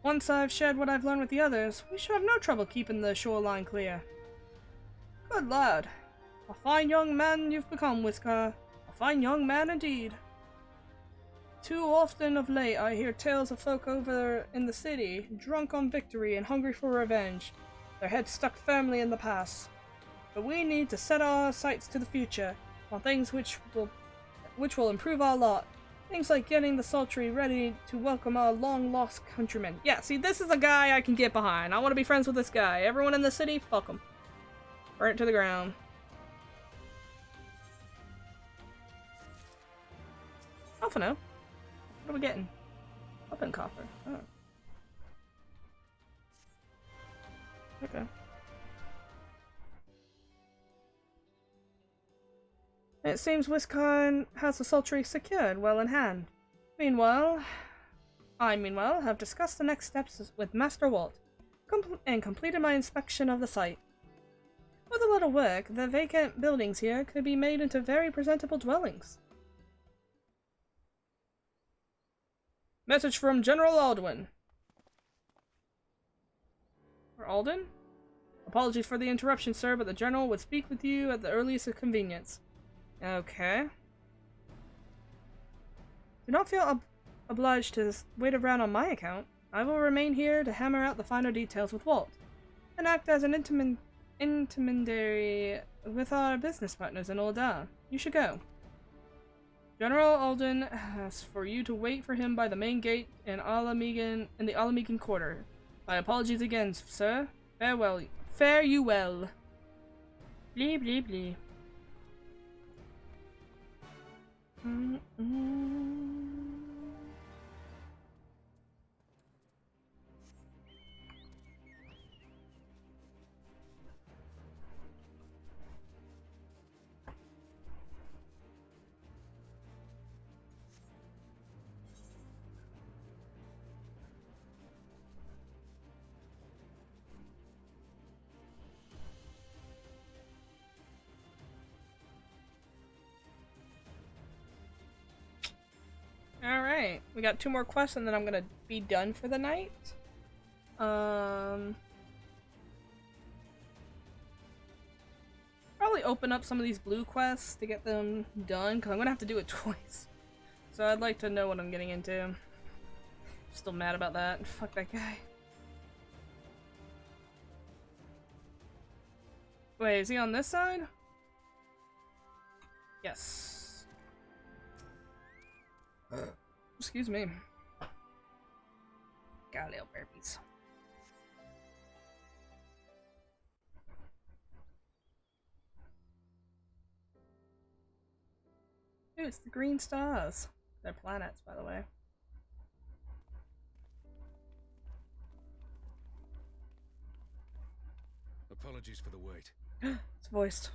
once I've shared what I've learned with the others, we should have no trouble keeping the shoreline clear. Good lad. A fine young man you've become, Whisker. A fine young man indeed. Too often of late I hear tales of folk over in the city, drunk on victory and hungry for revenge, their heads stuck firmly in the past. But we need to set our sights to the future, on things which will improve our lot. Things like getting the Saltery ready to welcome our long-lost countrymen. Yeah, see, this is a guy I can get behind. I want to be friends with this guy. Everyone in the city, fuck him. Burn it to the ground. Alpha no. What are we getting? Up in copper. Oh. Okay. It seems Wisconsin has the Saltery secured, well in hand. Meanwhile, I have discussed the next steps with Master Walt, and completed my inspection of the site. With a little work, the vacant buildings here could be made into very presentable dwellings. Message from General Aldwin. Or Alden? Apologies for the interruption, sir, but the General would speak with you at the earliest convenience. Okay. Do not feel obliged to wait around on my account. I will remain here to hammer out the finer details with Walt, and act as an intermediary with our business partners in Ul'dah. You should go. General Alden asks for you to wait for him by the main gate in the Alamegan Quarter. My apologies again, sir. Farewell. Fare you well. Blee blee blee. Alright, we got 2 more quests and then I'm gonna be done for the night. Probably open up some of these blue quests to get them done, because I'm gonna have to do it twice. So I'd like to know what I'm getting into. Still mad about that. Fuck that guy. Wait, is he on this side? Yes. Excuse me. Got a little burpees. Ooh, it's the green stars. They're planets, by the way. Apologies for the wait. It's voiced.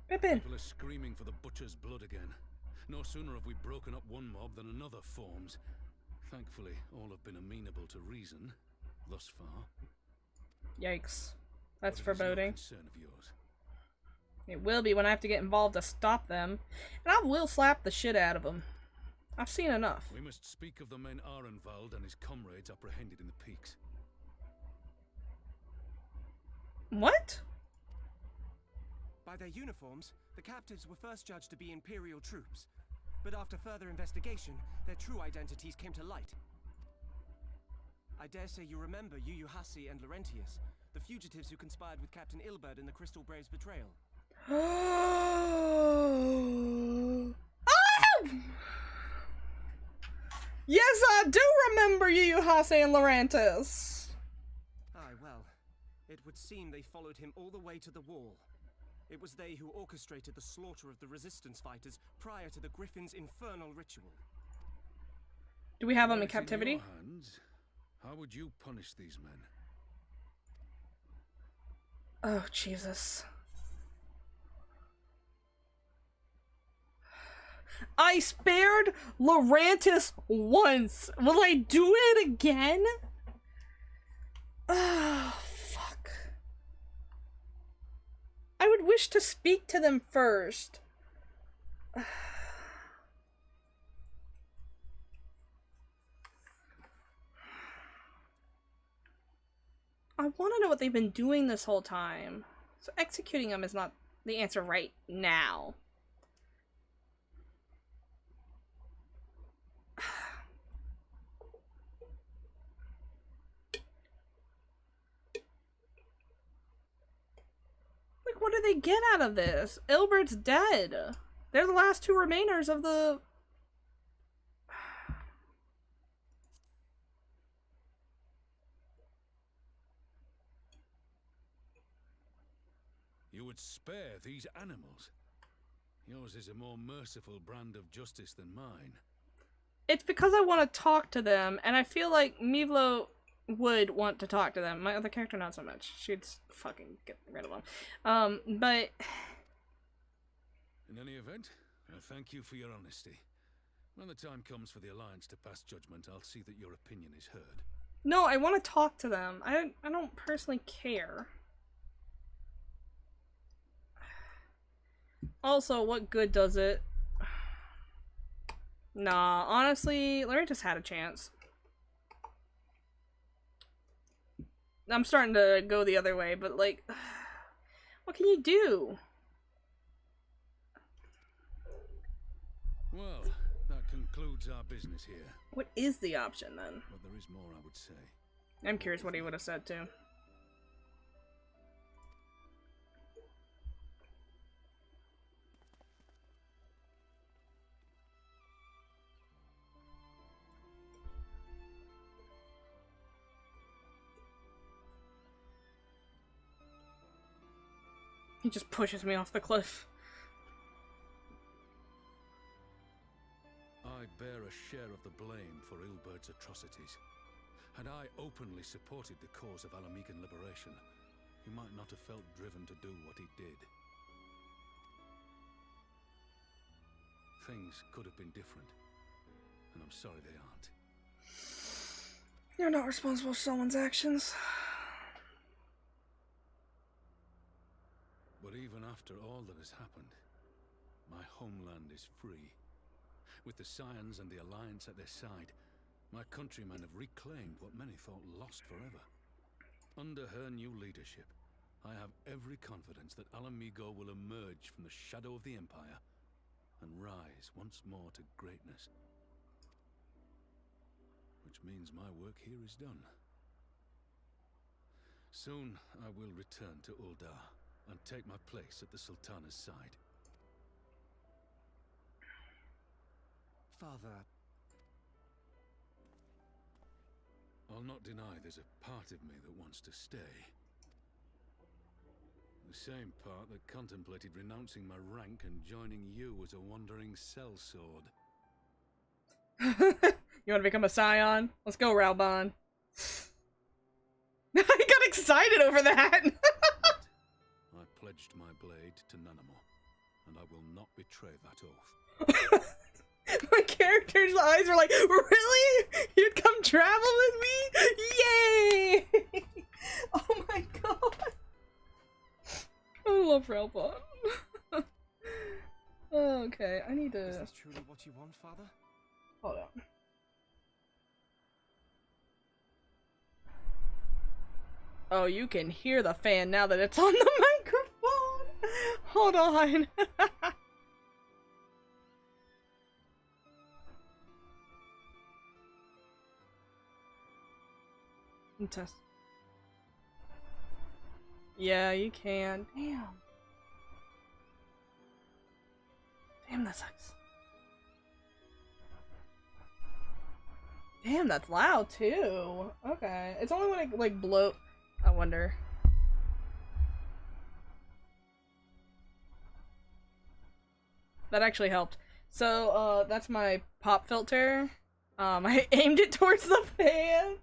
Pippin! People are screaming for the butcher's blood again. No sooner have we broken up one mob than another forms. Thankfully, all have been amenable to reason, thus far. Yikes. That's But it is no foreboding. concern of yours. It will be when I have to get involved to stop them. And I will slap the shit out of them. I've seen enough. We must speak of the men Arenvald and his comrades apprehended in the peaks. What? By their uniforms, the captives were first judged to be Imperial troops. But after further investigation, their true identities came to light. I dare say you remember Yuyuhasi and Laurentius, the fugitives who conspired with Captain Ilberd in the Crystal Brave's betrayal. Oh! Yes, I do remember Yuyuhase and Laurentis. Aye, well, it would seem they followed him all the way to the wall. It was they who orchestrated the slaughter of the resistance fighters prior to the Griffin's infernal ritual. Do we have them Well, in it's in captivity? your hands. How would you punish these men? Oh, Jesus. I spared Laurentis once. Will I do it again? Oh, fuck. I would wish to speak to them first. I want to know what they've been doing this whole time. So executing them is not the answer right now. Like, what do they get out of this? Ilbert's dead. They're the last 2 remainers of the... You would spare these animals. Yours is a more merciful brand of justice than mine. It's because I want to talk to them, and I feel like Mivlo would want to talk to them. My other character, not so much. She'd fucking get rid of them. But... In any event, I thank you for your honesty. When the time comes for the Alliance to pass judgment, I'll see that your opinion is heard. No, I want to talk to them. I don't personally care. Also, what good does it? Nah, honestly, Larry just had a chance. I'm starting to go the other way, but like, what can you do? Well, that concludes our business here. What is the option then? But there is more, I would say. I'm curious what he would have said too. He just pushes me off the cliff. I bear a share of the blame for Ilbert's atrocities. Had I openly supported the cause of Alamegan liberation, he might not have felt driven to do what he did. Things could have been different, and I'm sorry they aren't. You're not responsible for someone's actions. But even after all that has happened, my homeland is free. With the Scions and the Alliance at their side, my countrymen have reclaimed what many thought lost forever. Under her new leadership, I have every confidence that Alamigo will emerge from the shadow of the Empire and rise once more to greatness. Which means my work here is done. Soon I will return to Uldar and take my place at the Sultana's side. Father... I'll not deny there's a part of me that wants to stay. The same part that contemplated renouncing my rank and joining you as a wandering sellsword. You want to become a Scion? Let's go, Raubon. I got excited over that! I pledged my blade to Nanamo, and I will not betray that oath. My character's eyes were like, really? You'd come travel with me? Yay! Oh my god. I love Raubon. Okay, I need to... Is this truly what you want, Father? Hold on. Oh, you can hear the fan now that it's on the microphone! Hold on! Test. Yeah, you can. Damn. Damn, that sucks. Damn, that's loud too. Okay. It's only when it like blow. I wonder. That actually helped. So, that's my pop filter. I aimed it towards the fan.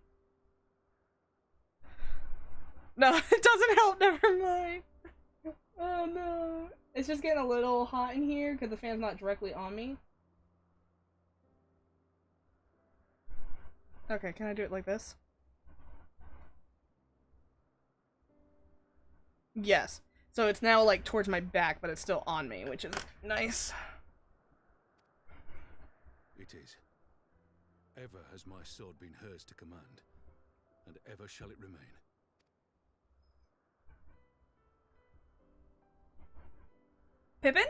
No, it doesn't help, never mind. Oh no. It's just getting a little hot in here because the fan's not directly on me. Okay, can I do it like this? Yes. So it's now like towards my back, but it's still on me, which is nice. It is. Ever has my sword been hers to command, and ever shall it remain. Pippin?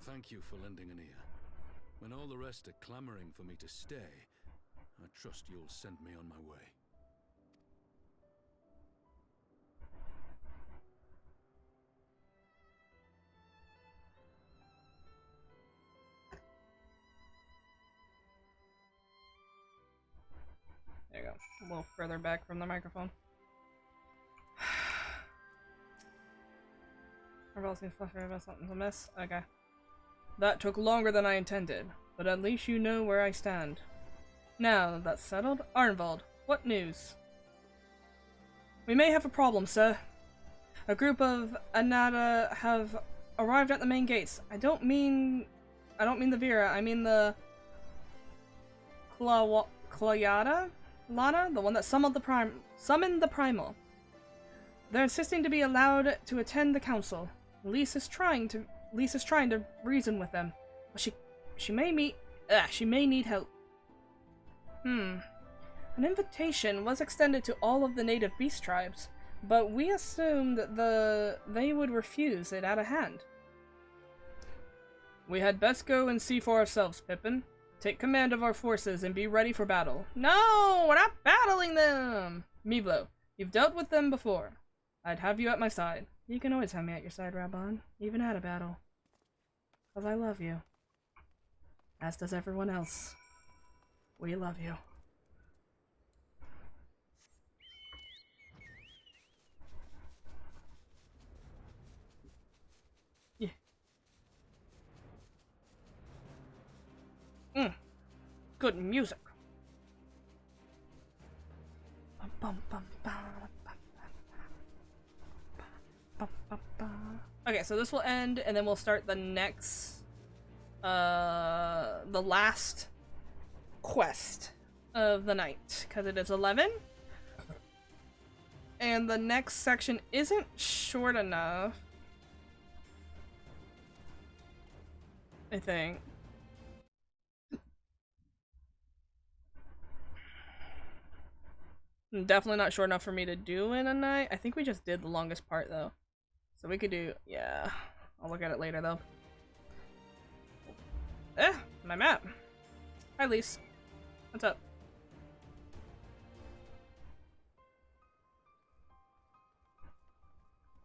Thank you for lending an ear. When all the rest are clamoring for me to stay, I trust you'll send me on my way. There you go. A little further back from the microphone. Marvel seems frustrated about something's amiss. Okay. That took longer than I intended, but at least you know where I stand. Now that that's settled, Arnvald, what news? We may have a problem, sir. A group of Anada have arrived at the main gates. I don't mean the Vera, I mean the Clayada? Lana? The one that summoned the Primal. They're insisting to be allowed to attend the council. Lisa's trying to reason with them. But she may need help. An invitation was extended to all of the native beast tribes, but we assumed they would refuse it out of hand. We had best go and see for ourselves, Pippin. Take command of our forces and be ready for battle. No, we're not battling them! Mivlo, you've dealt with them before. I'd have you at my side. You can always have me at your side, Raubon, even at a battle. 'Cause I love you. As does everyone else. We love you. good music. Okay, so this will end, and then we'll start the next, the last quest of the night, because it is 11. And the next section isn't short enough, I think. Definitely not short enough for me to do in a night. I think we just did the longest part, though. So we could do... yeah. I'll look at it later, though. My map. Hi, Lise. What's up?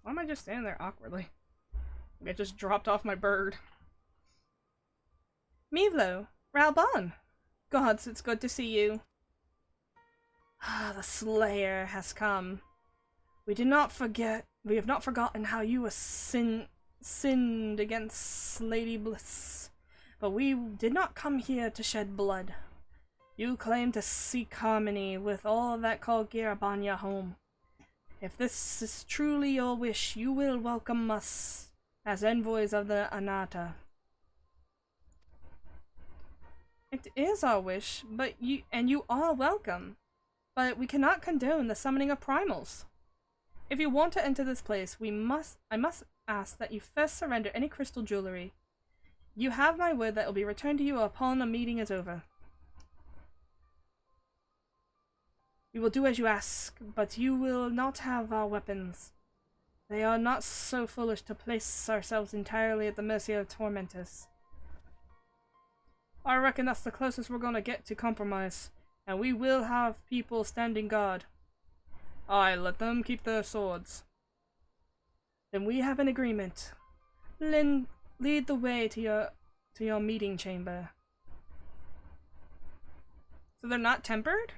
Why am I just standing there awkwardly? I just dropped off my bird. Mevlo, Ralbon. Gods, it's good to see you. Ah, the Slayer has come. We have not forgotten how you sinned against Lady Bliss. But we did not come here to shed blood. You claim to seek harmony with all that call Garabanya home. If this is truly your wish, you will welcome us as envoys of the Anata. It is our wish, but you are welcome. But we cannot condone the summoning of primals. If you want to enter this place, I must ask that you first surrender any crystal jewelry. You have my word that it will be returned to you upon a meeting is over. We will do as you ask, but you will not have our weapons. They are not so foolish to place ourselves entirely at the mercy of tormentors. I reckon that's the closest we're gonna get to compromise, and we will have people standing guard. Aye, let them keep their swords. Then we have an agreement. Lin, lead the way to your meeting chamber. So they're not tempered?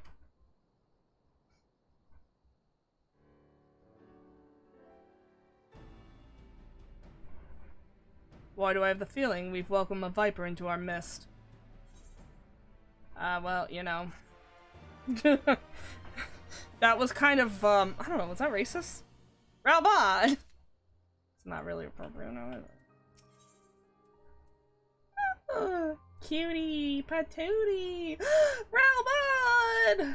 Why do I have the feeling we've welcomed a viper into our midst? Well, you know. That was kind of, I don't know, was that racist? Ralbod! It's not really appropriate, no, is it? Cutie patootie! Ralbod!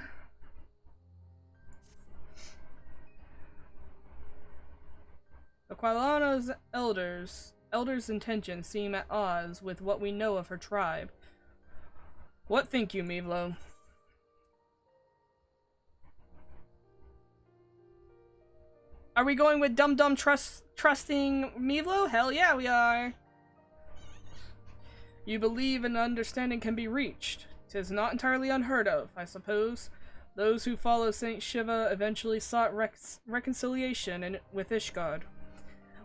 The Quilano's elders' intentions seem at odds with what we know of her tribe. What think you, Mevlo? Are we going with dum-dum trusting Mevlo? Hell yeah, we are! You believe an understanding can be reached. 'Tis not entirely unheard of, I suppose. Those who follow Saint Shiva eventually sought reconciliation with Ishgard.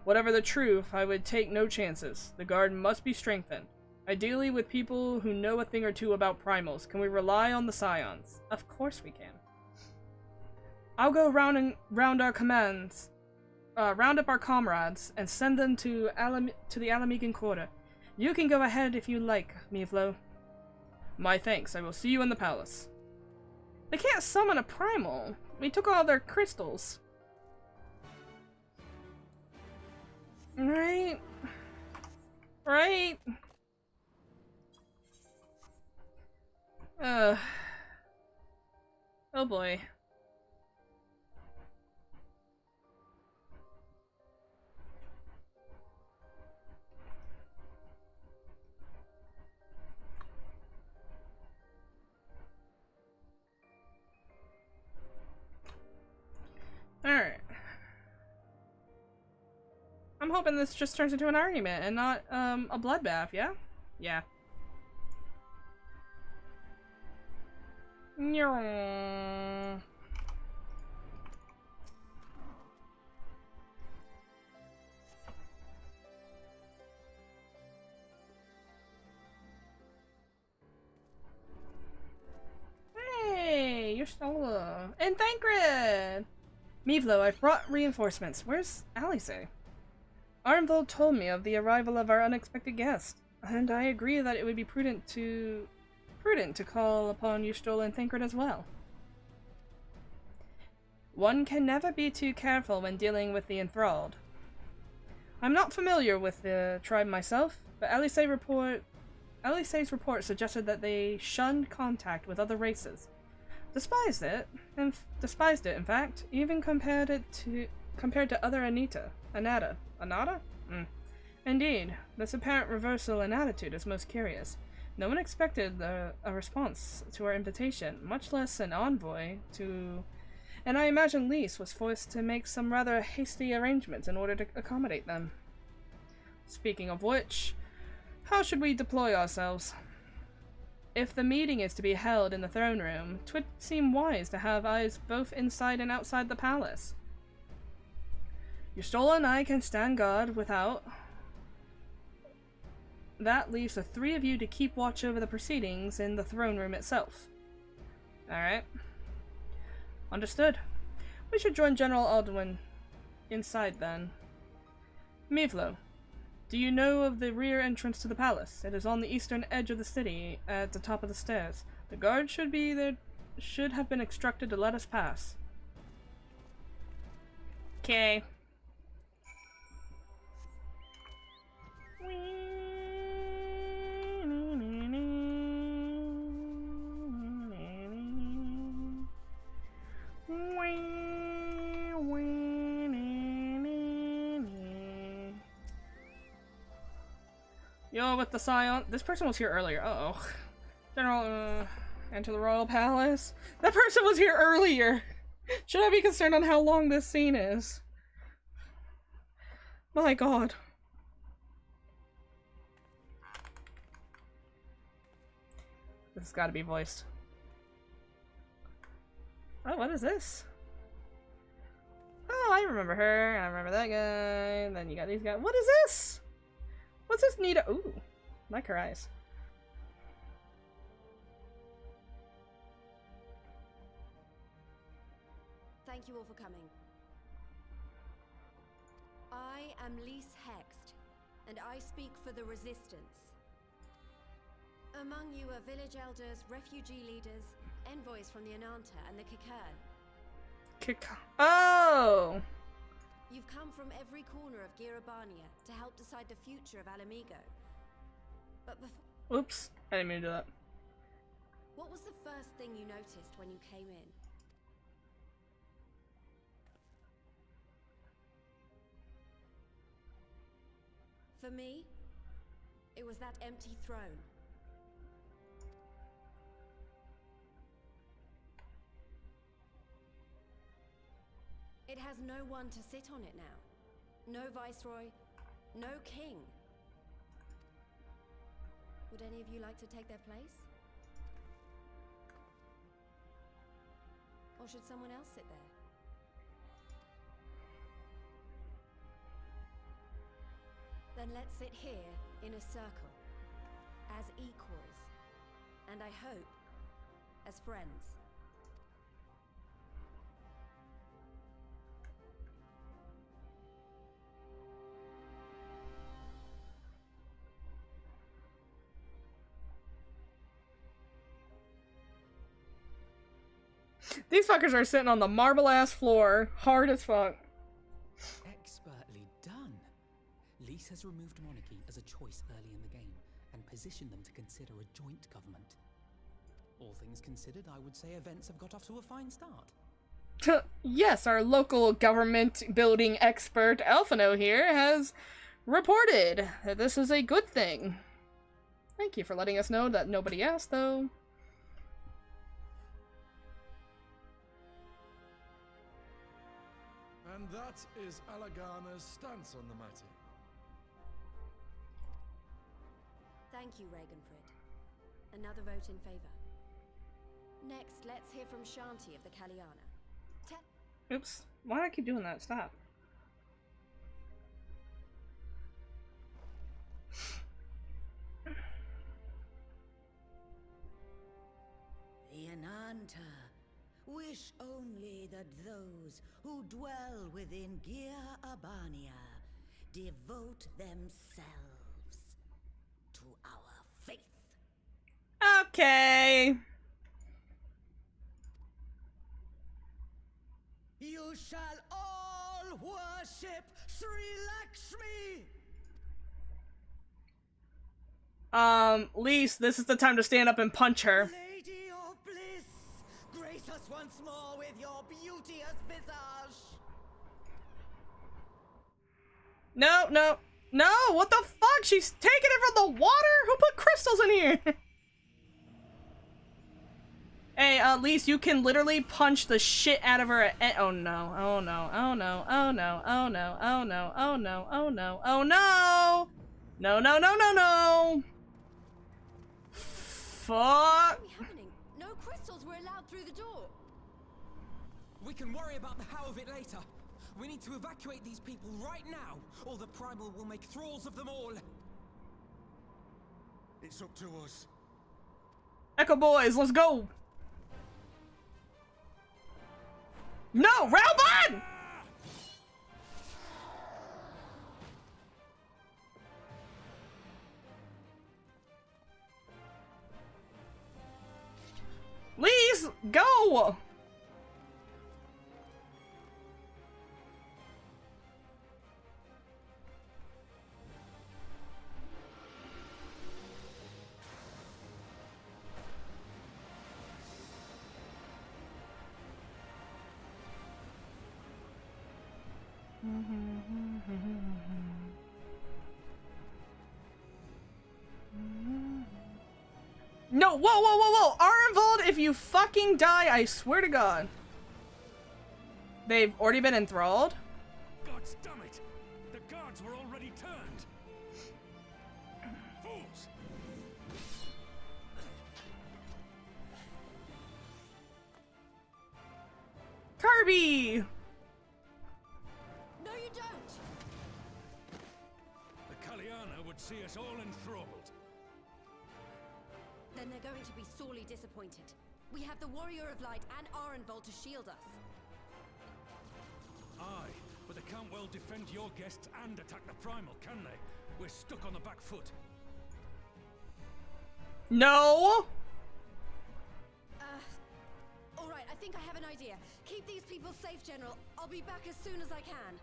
Whatever the truth, I would take no chances. The guard must be strengthened. Ideally with people who know a thing or two about primals. Can we rely on the scions? Of course we can. I'll go round our commands, round up our comrades, and send them to the Alamegan Quarter. You can go ahead if you like, Mevlo. My thanks. I will see you in the palace. They can't summon a primal. We took all their crystals. Right? Right? Oh boy. Alright. I'm hoping this just turns into an argument and not, a bloodbath, yeah? Yeah. Hey, you're still alive. And Thancred! Mevlo, I've brought reinforcements. Where's Alice? Armvold told me of the arrival of our unexpected guest, and I agree that it would be prudent prudent to call upon your stolen Thancred as well. One can never be too careful when dealing with the enthralled. I'm not familiar with the tribe myself, but Elisay's report suggested that they shunned contact with other races. Despised it, in fact, even compared to other Anata? Indeed, this apparent reversal in attitude is most curious. No one expected a response to our invitation, much less an envoy to... And I imagine Lys was forced to make some rather hasty arrangements in order to accommodate them. Speaking of which, how should we deploy ourselves? If the meeting is to be held in the throne room, 'twould seem wise to have eyes both inside and outside the palace. Your Stola and I can stand guard without. That leaves the three of you to keep watch over the proceedings in the throne room itself. Alright. Understood. We should join General Alduin inside then. Mivlo, do you know of the rear entrance to the palace? It is on the eastern edge of the city at the top of the stairs. The guard should have been instructed to let us pass. Okay. Yo, with the Scion. This person was here earlier. Uh-oh. General, enter the royal palace. That person was here earlier! Should I be concerned on how long this scene is? My god. This has gotta be voiced. Oh, what is this? Oh, I remember her. I remember that guy. And then you got these guys. What is this? What's this Nita? Ooh, like her eyes. Thank you all for coming. I am Lys Hext, and I speak for the Resistance. Among you are village elders, refugee leaders, envoys from the Ananta and the Kikern. Oh! You've come from every corner of Girabania to help decide the future of Alamigo. But before... Oops, I didn't mean to do that. What was the first thing you noticed when you came in? For me, it was that empty throne. It has no one to sit on it now. No viceroy, no king. Would any of you like to take their place? Or should someone else sit there? Then let's sit here in a circle, as equals, and I hope, as friends. These fuckers are sitting on the marble-ass floor, hard as fuck. Expertly done. Lys has removed monarchy as a choice early in the game, and positioned them to consider a joint government. All things considered, I would say events have got off to a fine start. Yes, our local government building expert, Alphino here, has reported that this is a good thing. Thank you for letting us know that nobody asked, though. And that is Alagana's stance on the matter. Thank you, Ragenfrid. Another vote in favor. Next, let's hear from Shanti of the Kaliana. Oops. Why do I keep doing that? Stop. The Ananta wish only that those who dwell within Gir Abania devote themselves to our faith. Okay. You shall all worship Sri Lakshmi! Lise, this is the time to stand up and punch her. Lady of bliss, grace us once more with your beauteous visage. No, no, no, what the fuck? She's taking it from the water? Who put crystals in here? Hey, Lise, you can literally punch the shit out of her at oh no, oh no, oh no, oh no, oh no, oh no, oh no, oh no, oh no! No, no, no, no, no! Fuck! What's happening? No crystals were allowed through the door. We can worry about the how of it later. We need to evacuate these people right now, or the Primal will make thralls of them all. It's up to us. Echo boys, let's go! No, Ralban! Lise, go! No, whoa, whoa, whoa, whoa! Arenvald, if you fucking die, I swear to God. They've already been enthralled? God damn it! The guards were already turned! Fools! Kirby! No, you don't. The Kalyana would see us all enthralled. Then they're going to be sorely disappointed. We have the Warrior of Light and Arenvald to shield us. Aye, but they can't well defend your guests and attack the Primal, can they? We're stuck on the back foot. No! Alright, I think I have an idea. Keep these people safe, General. I'll be back as soon as I can.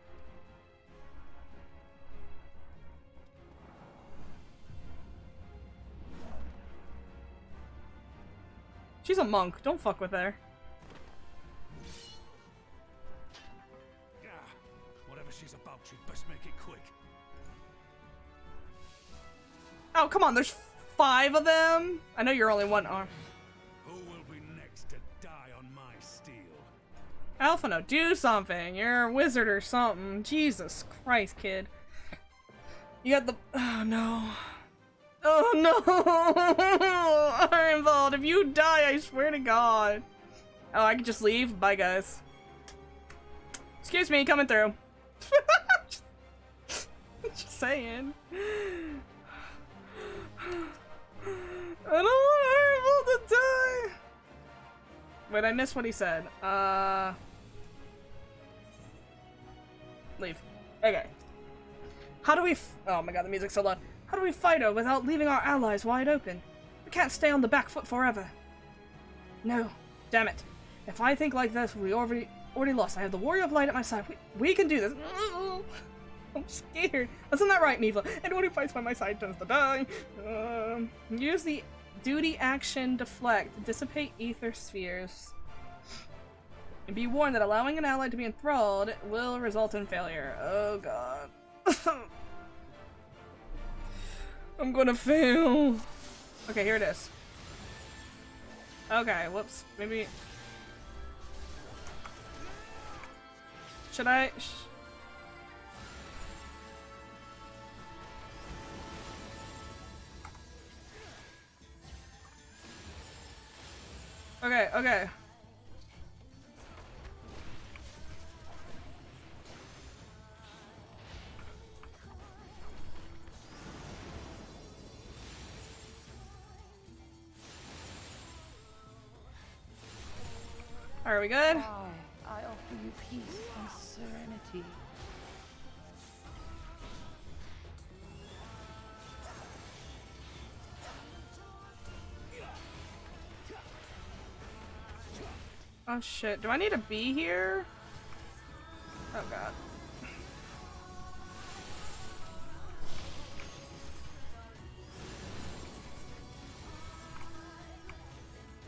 She's a monk. Don't fuck with her. Yeah, whatever she's about, she'd best make it quick. Oh, come on. There's 5 of them. I know you're only one arm. Who will be next to die on my steel? Alphino, do something. You're a wizard or something. Jesus Christ, kid. You got the... Oh, no. Oh, no. Arenvald, if you die, I swear to God. Oh, I can just leave? Bye, guys. Excuse me, coming through. Just saying. I don't want Arenvald to die. Wait, I missed what he said. Leave. Okay. How do we oh my God, the music's so loud. How do we fight her without leaving our allies wide open? We can't stay on the back foot forever. No. Damn it. If I think like this, we already lost. I have the Warrior of Light at my side. We can do this. I'm scared. Isn't that right, Neva? Anyone who fights by my side tends to die. Use the duty action deflect to dissipate ether spheres. And be warned that allowing an ally to be enthralled will result in failure. Oh God. I'm gonna fail. Okay, here it is. Okay, whoops. Maybe... Should I... Okay, okay. Are we good? I offer you peace and serenity. Oh shit, do I need to be here? Oh god.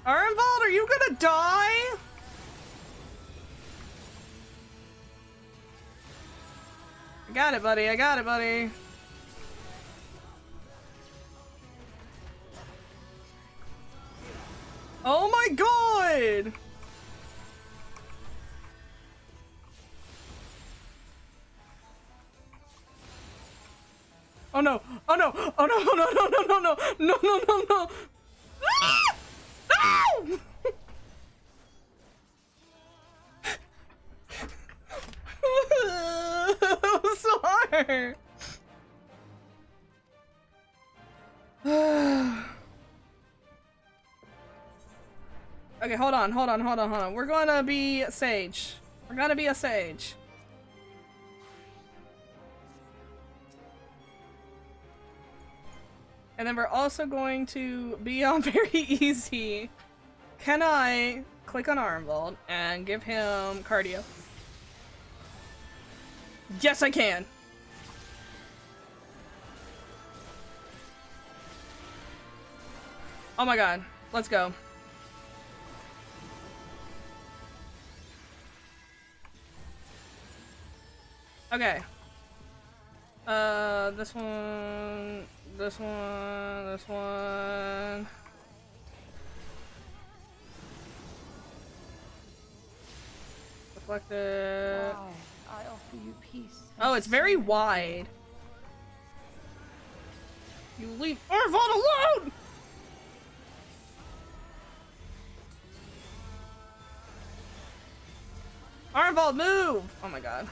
Armvald, are you gonna die? I got it, buddy. I got it, buddy. Oh my god! Oh no! Oh no! Oh no! No! No! No! No! No! No! No! No! No! Ah! No! I'm so hard. Okay, hold on. We're gonna be Sage. We're gonna be a Sage. And then we're also going to be on very easy. Can I click on Armvald and give him cardio? Yes, I can. Oh my god. Let's go. Okay. This one. Reflected. Why? I offer you peace. Oh, it's very wide. You leave Armvald alone! Armvald, move! Oh my god.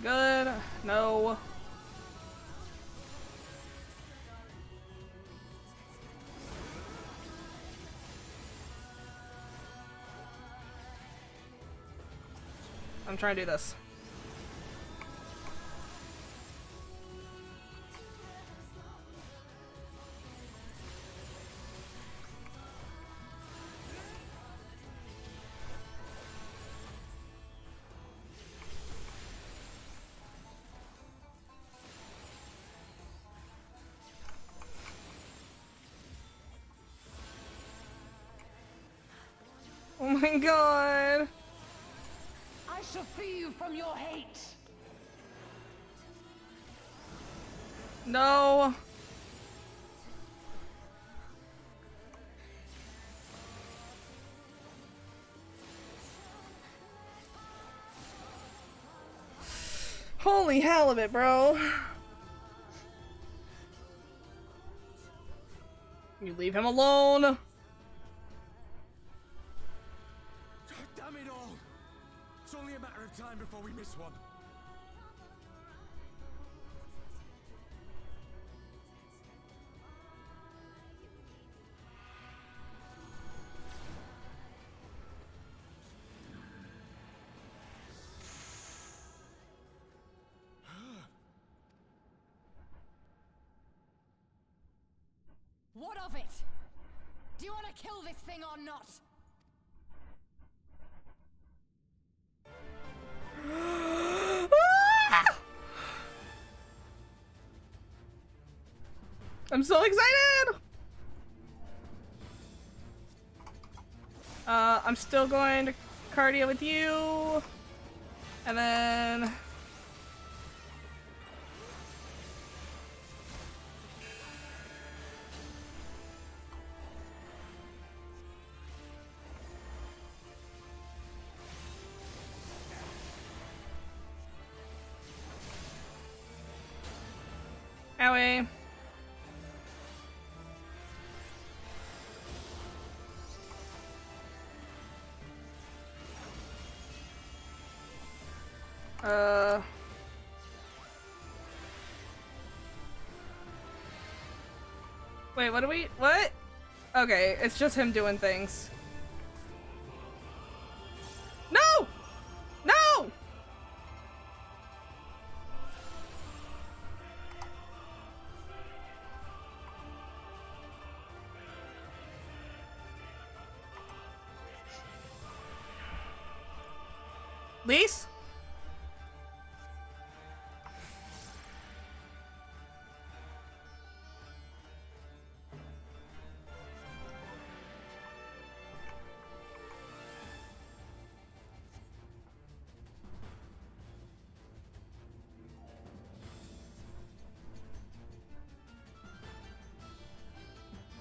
Good. No. I'm trying to do this. Oh my god. I shall free you from your hate. No. Holy halibut, bro. You leave him alone. Damn it all! It's only a matter of time before we miss one. What of it? Do you want to kill this thing or not? I'm so excited! I'm still going to cardio with you. And then... Owie. Wait, what? Okay, it's just him doing things. No! No! Lise?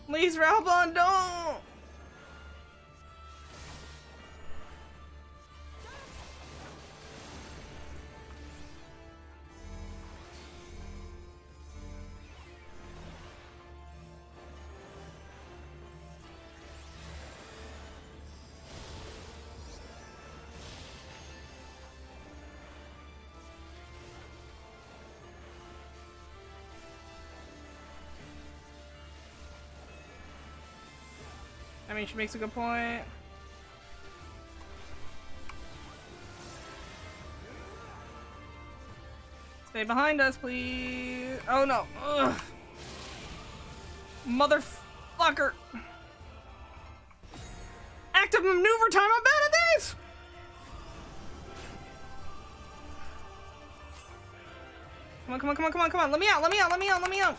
Lise Raubon, don't! I mean, she makes a good point. Stay behind us, please. Oh no. Ugh. Motherfucker. Active maneuver time. I'm bad at this. Come on, come on, come on, come on, come on. Let me out, let me out, let me out, let me out.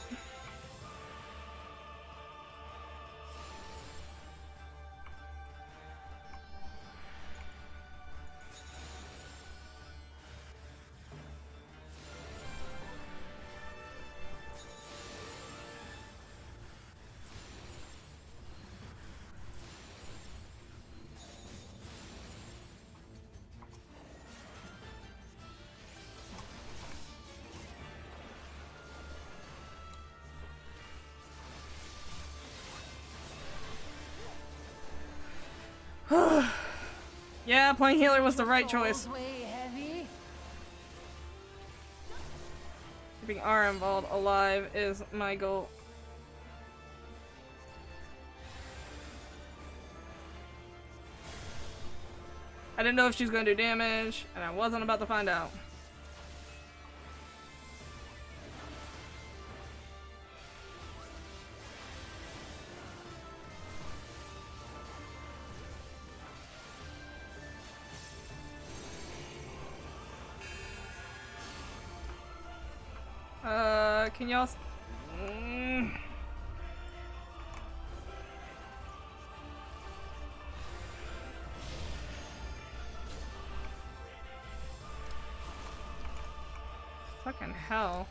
Yeah, playing healer was the right choice. Keeping R involved alive is my goal. I didn't know if she was gonna do damage, and I wasn't about to find out. Can y'all... Fucking hell.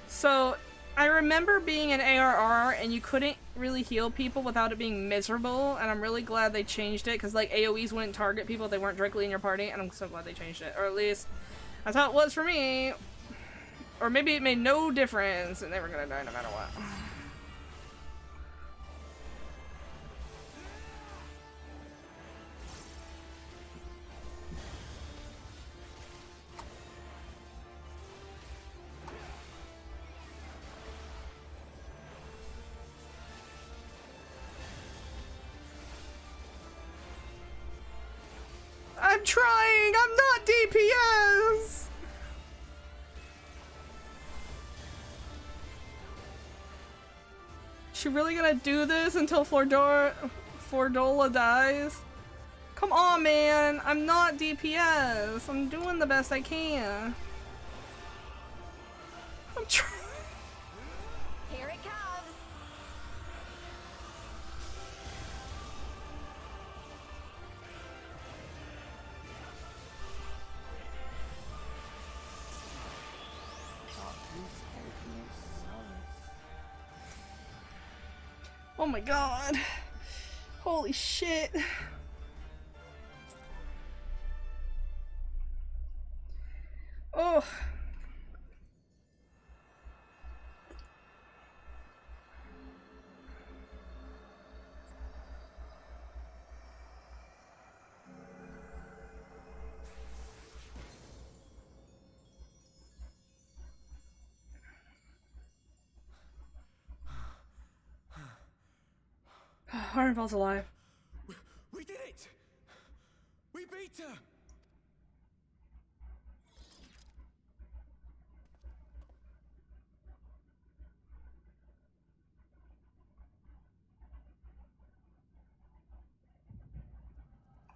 So, I remember being an ARR and you couldn't really heal people without it being miserable, and I'm really glad they changed it, because like AoEs wouldn't target people if they weren't directly in your party, and I'm so glad they changed it. Or at least, that's how it was for me. Or maybe it made no difference and they were gonna die no matter what. I'm trying! I'm not DPS! She really gonna do this until Fordola dies? Come on, man! I'm not DPS! I'm doing the best I can. I'm trying. Here it comes. Oh my god. Holy shit. Oh. Harnval's alive. We did it! We beat her!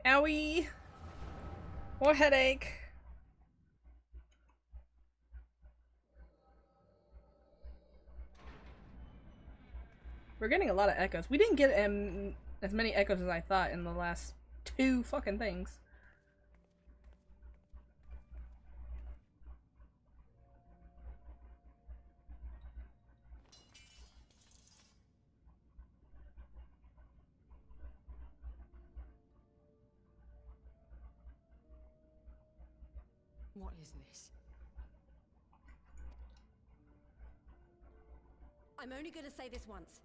Owie! More headache. We're getting a lot of echoes. We didn't get as many echoes as I thought in the last 2 fucking things. What is this? I'm only gonna say this once.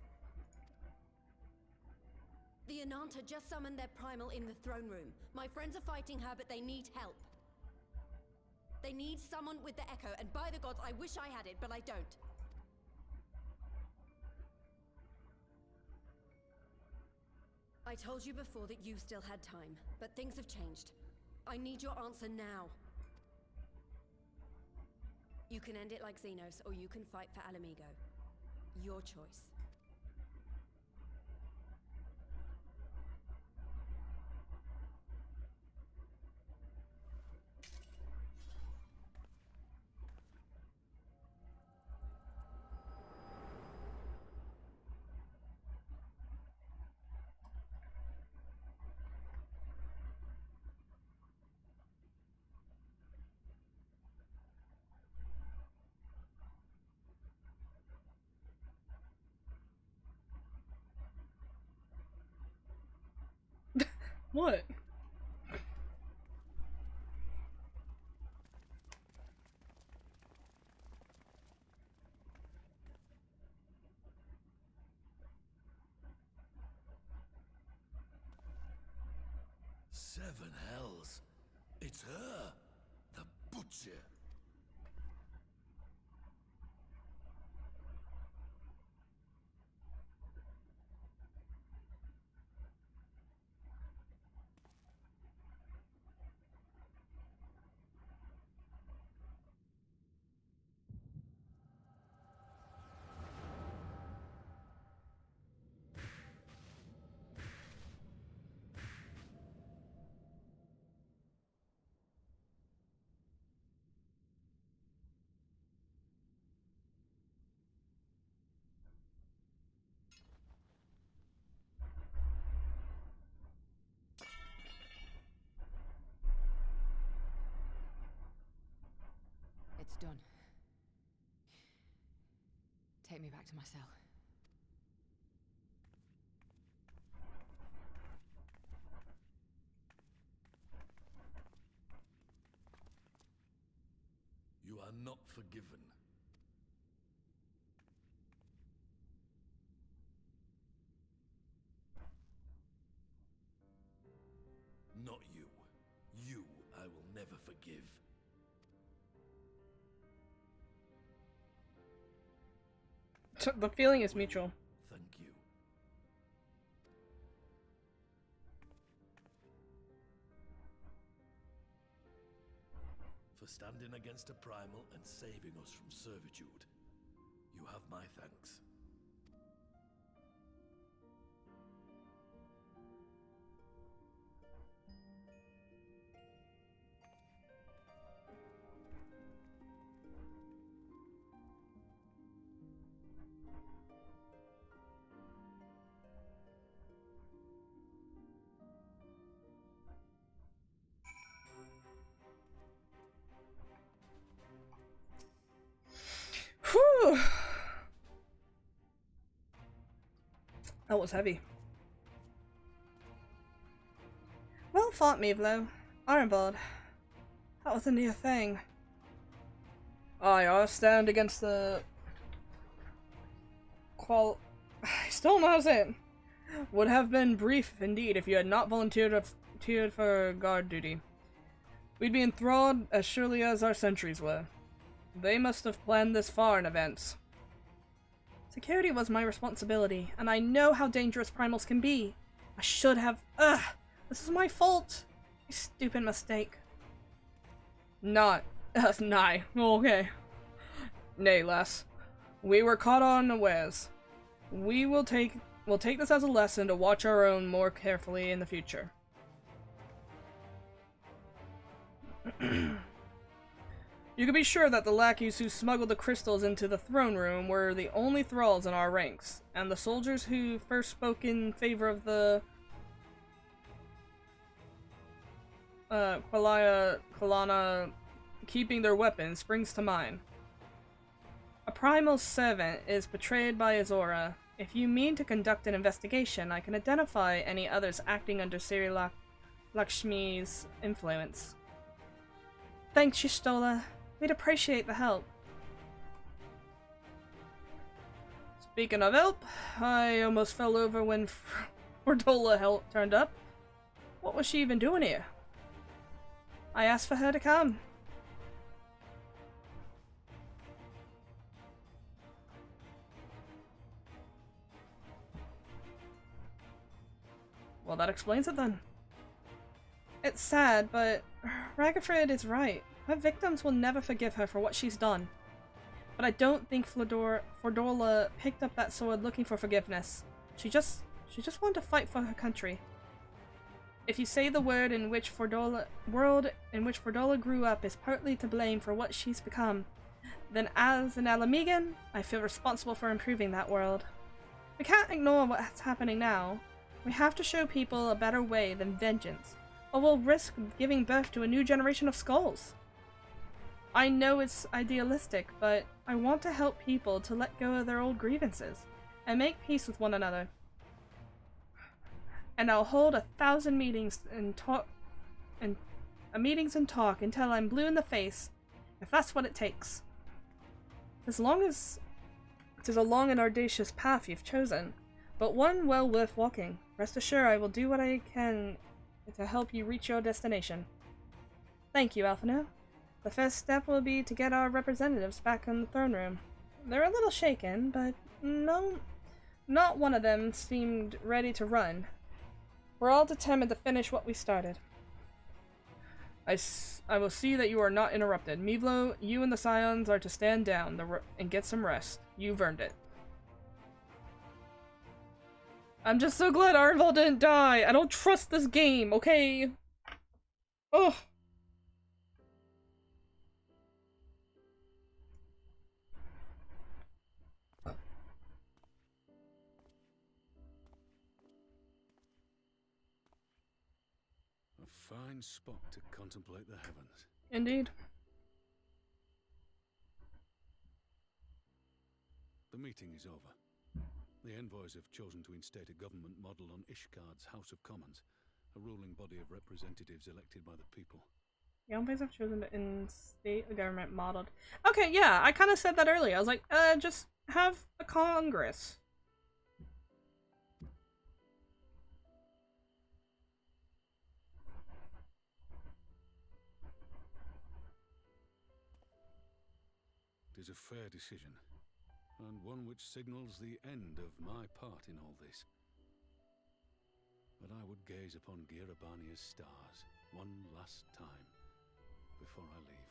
The Ananta just summoned their primal in the throne room. My friends are fighting her, but they need help. They need someone with the echo, and by the gods, I wish I had it, but I don't. I told you before that you still had time, but things have changed. I need your answer now. You can end it like Xenos, or you can fight for Alamigo. Your choice. What? Seven hells. It's her. The butcher. It's done. Take me back to my cell. You are not forgiven. Not you. You I will never forgive. The feeling is mutual. Thank you. For standing against a primal and saving us from servitude. You have my thanks. Whew. That was heavy. Well fought, Mevlo. Ironblood. That was a near thing. Aye, our stand against the... I still don't know how to say it. Would have been brief indeed if you had not volunteered for guard duty. We'd be enthralled as surely as our sentries were. They must have planned this far in advance. Security was my responsibility, and I know how dangerous primals can be. I should have... Ugh! This is my fault! A stupid mistake. Not. Nay. Okay. Nay, lass. We were caught unawares. We'll take this as a lesson to watch our own more carefully in the future. You can be sure that the lackeys who smuggled the crystals into the throne room were the only thralls in our ranks, and the soldiers who first spoke in favor of the Kalana keeping their weapons springs to mind. A primal servant is betrayed by Azora. If you mean to conduct an investigation, I can identify any others acting under Siri Lakshmi's influence. Thanks, Y'shtola. We'd appreciate the help. Speaking of help, I almost fell over when Fordola turned up. What was she even doing here? I asked for her to come. Well, that explains it then. It's sad, but Ragafrid is right. Her victims will never forgive her for what she's done. But I don't think Fordola picked up that sword looking for forgiveness. She just wanted to fight for her country. If you say the world in which Fordola grew up is partly to blame for what she's become, then as an Alamegan, I feel responsible for improving that world. We can't ignore what's happening now. We have to show people a better way than vengeance, or we'll risk giving birth to a new generation of skulls. I know it's idealistic, but I want to help people to let go of their old grievances and make peace with one another. And I'll hold 1,000 meetings and talk until I'm blue in the face, if that's what it takes. As long as it is a long and audacious path you've chosen, but one well worth walking. Rest assured I will do what I can to help you reach your destination. Thank you, Alphino. The first step will be to get our representatives back in the throne room. They're a little shaken, but no, not one of them seemed ready to run. We're all determined to finish what we started. I will see that you are not interrupted. Mivlo, you and the Scions are to stand down and get some rest. You've earned it. I'm just so glad Arval didn't die. I don't trust this game, okay? Ugh. A fine spot to contemplate the heavens. Indeed. The meeting is over. The envoys have chosen to instate a government model on Ishgard's House of Commons, a ruling body of representatives elected by the people. The envoys have chosen to instate a government modeled. Okay, yeah, I kind of said that earlier. I was like, just have a Congress. It is a fair decision, and one which signals the end of my part in all this. But I would gaze upon Girabania's stars one last time before I leave.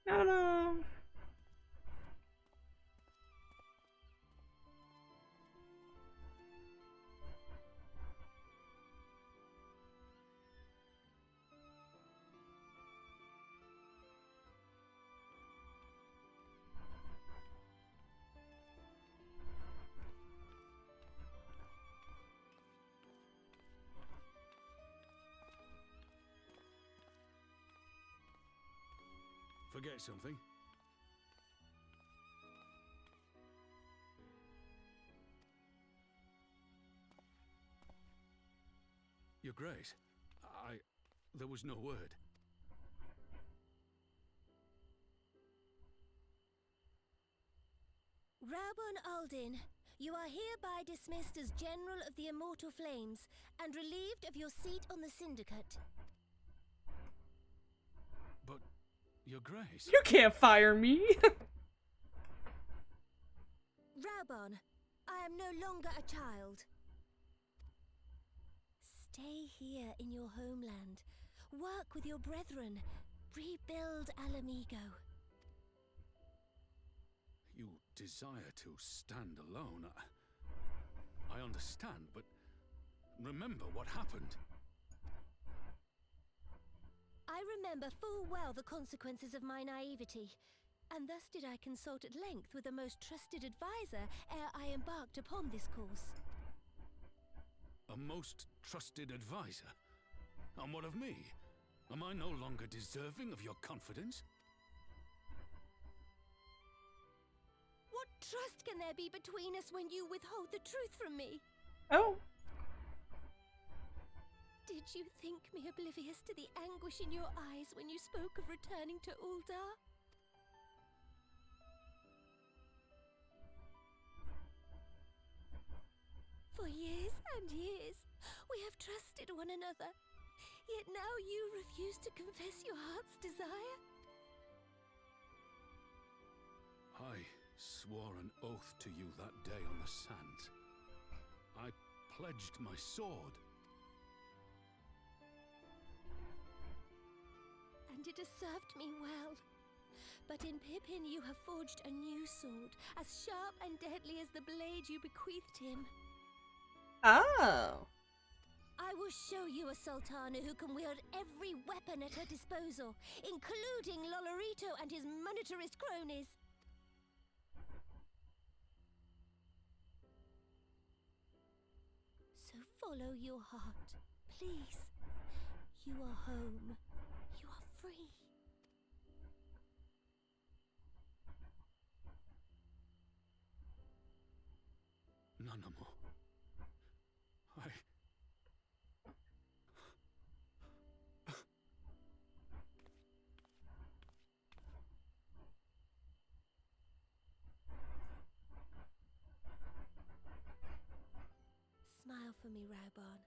No. Forget something? Your Grace, there was no word. Raubon Aldin, you are hereby dismissed as General of the Immortal Flames and relieved of your seat on the Syndicate. But, Your Grace... You can't fire me! Raubon, I am no longer a child. Stay here in your homeland. Work with your brethren. Rebuild Alamigo. You desire to stand alone. I understand, but remember what happened. I remember full well the consequences of my naivety, and thus did I consult at length with a most trusted advisor ere I embarked upon this course. A most trusted advisor? And what of me? Am I no longer deserving of your confidence? What trust can there be between us when you withhold the truth from me? Oh. Did you think me oblivious to the anguish in your eyes when you spoke of returning to Uldar? For years and years, we have trusted one another. Yet now you refuse to confess your heart's desire? I swore an oath to you that day on the sands. I pledged my sword. And it has served me well. But in Pippin you have forged a new sword, as sharp and deadly as the blade you bequeathed him. Oh. I will show you a Sultana who can wield every weapon at her disposal, including Lolorito and his monetarist cronies. So follow your heart, please. You are home. You are free. Nanamo. Smile for me, Raubon.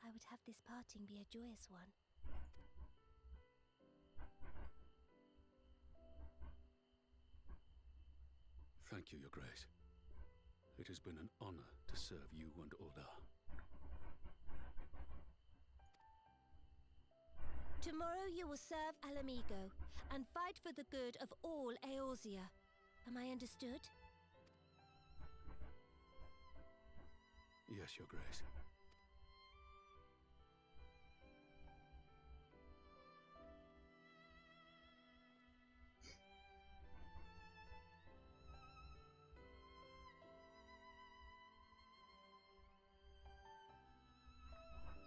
I would have this parting be a joyous one. Thank you, Your Grace. It has been an honor to serve you and Uldar. Tomorrow you will serve Alamigo and fight for the good of all Eorzea. Am I understood? Yes, Your Grace.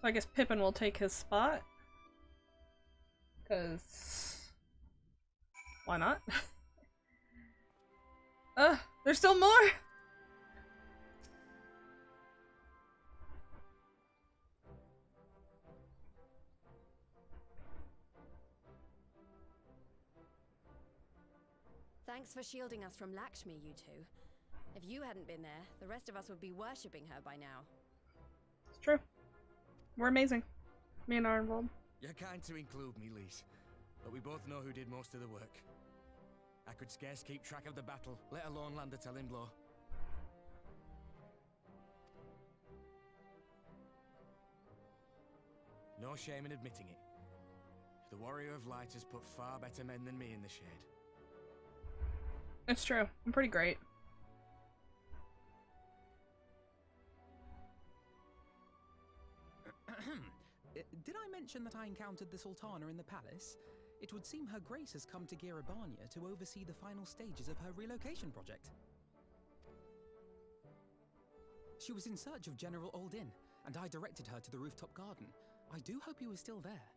So I guess Pippin will take his spot. Because... why not? There's still more! Thanks for shielding us from Lakshmi, you two. If you hadn't been there, the rest of us would be worshipping her by now. It's true. We're amazing. Me and Arnvold. You're kind to include me, Lise, but we both know who did most of the work. I could scarce keep track of the battle, let alone land a telling blow. No shame in admitting it. The Warrior of Light has put far better men than me in the shade. It's true. I'm pretty great. Did I mention that I encountered the Sultana in the palace? It would seem Her Grace has come to Girabania to oversee the final stages of her relocation project. She was in search of General Oldin, and I directed her to the rooftop garden. I do hope he was still there.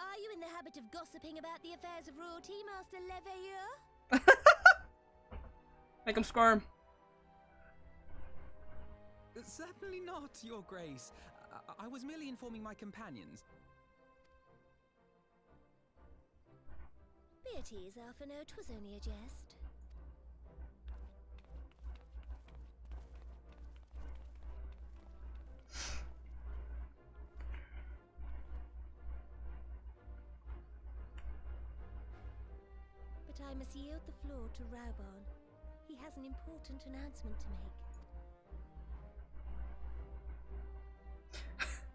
Are you in the habit of gossiping about the affairs of royalty, Master Leveilleur? Make him squirm. Certainly not, Your Grace. I was merely informing my companions. Be at ease, Alphino. 'Twas only a jest. But I must yield the floor to Raubon. has an important announcement to make.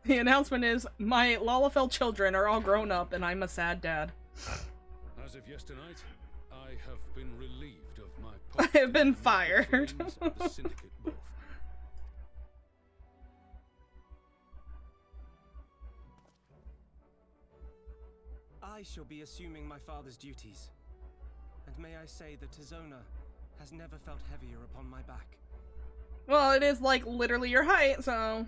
The announcement is, my Lalafell children are all grown up and I'm a sad dad. As of yesternight, I have been relieved of my I have been fired. the syndicate both. I shall be assuming my father's duties. And may I say that Tizona has never felt heavier upon my back. Well, it is like literally your height, so...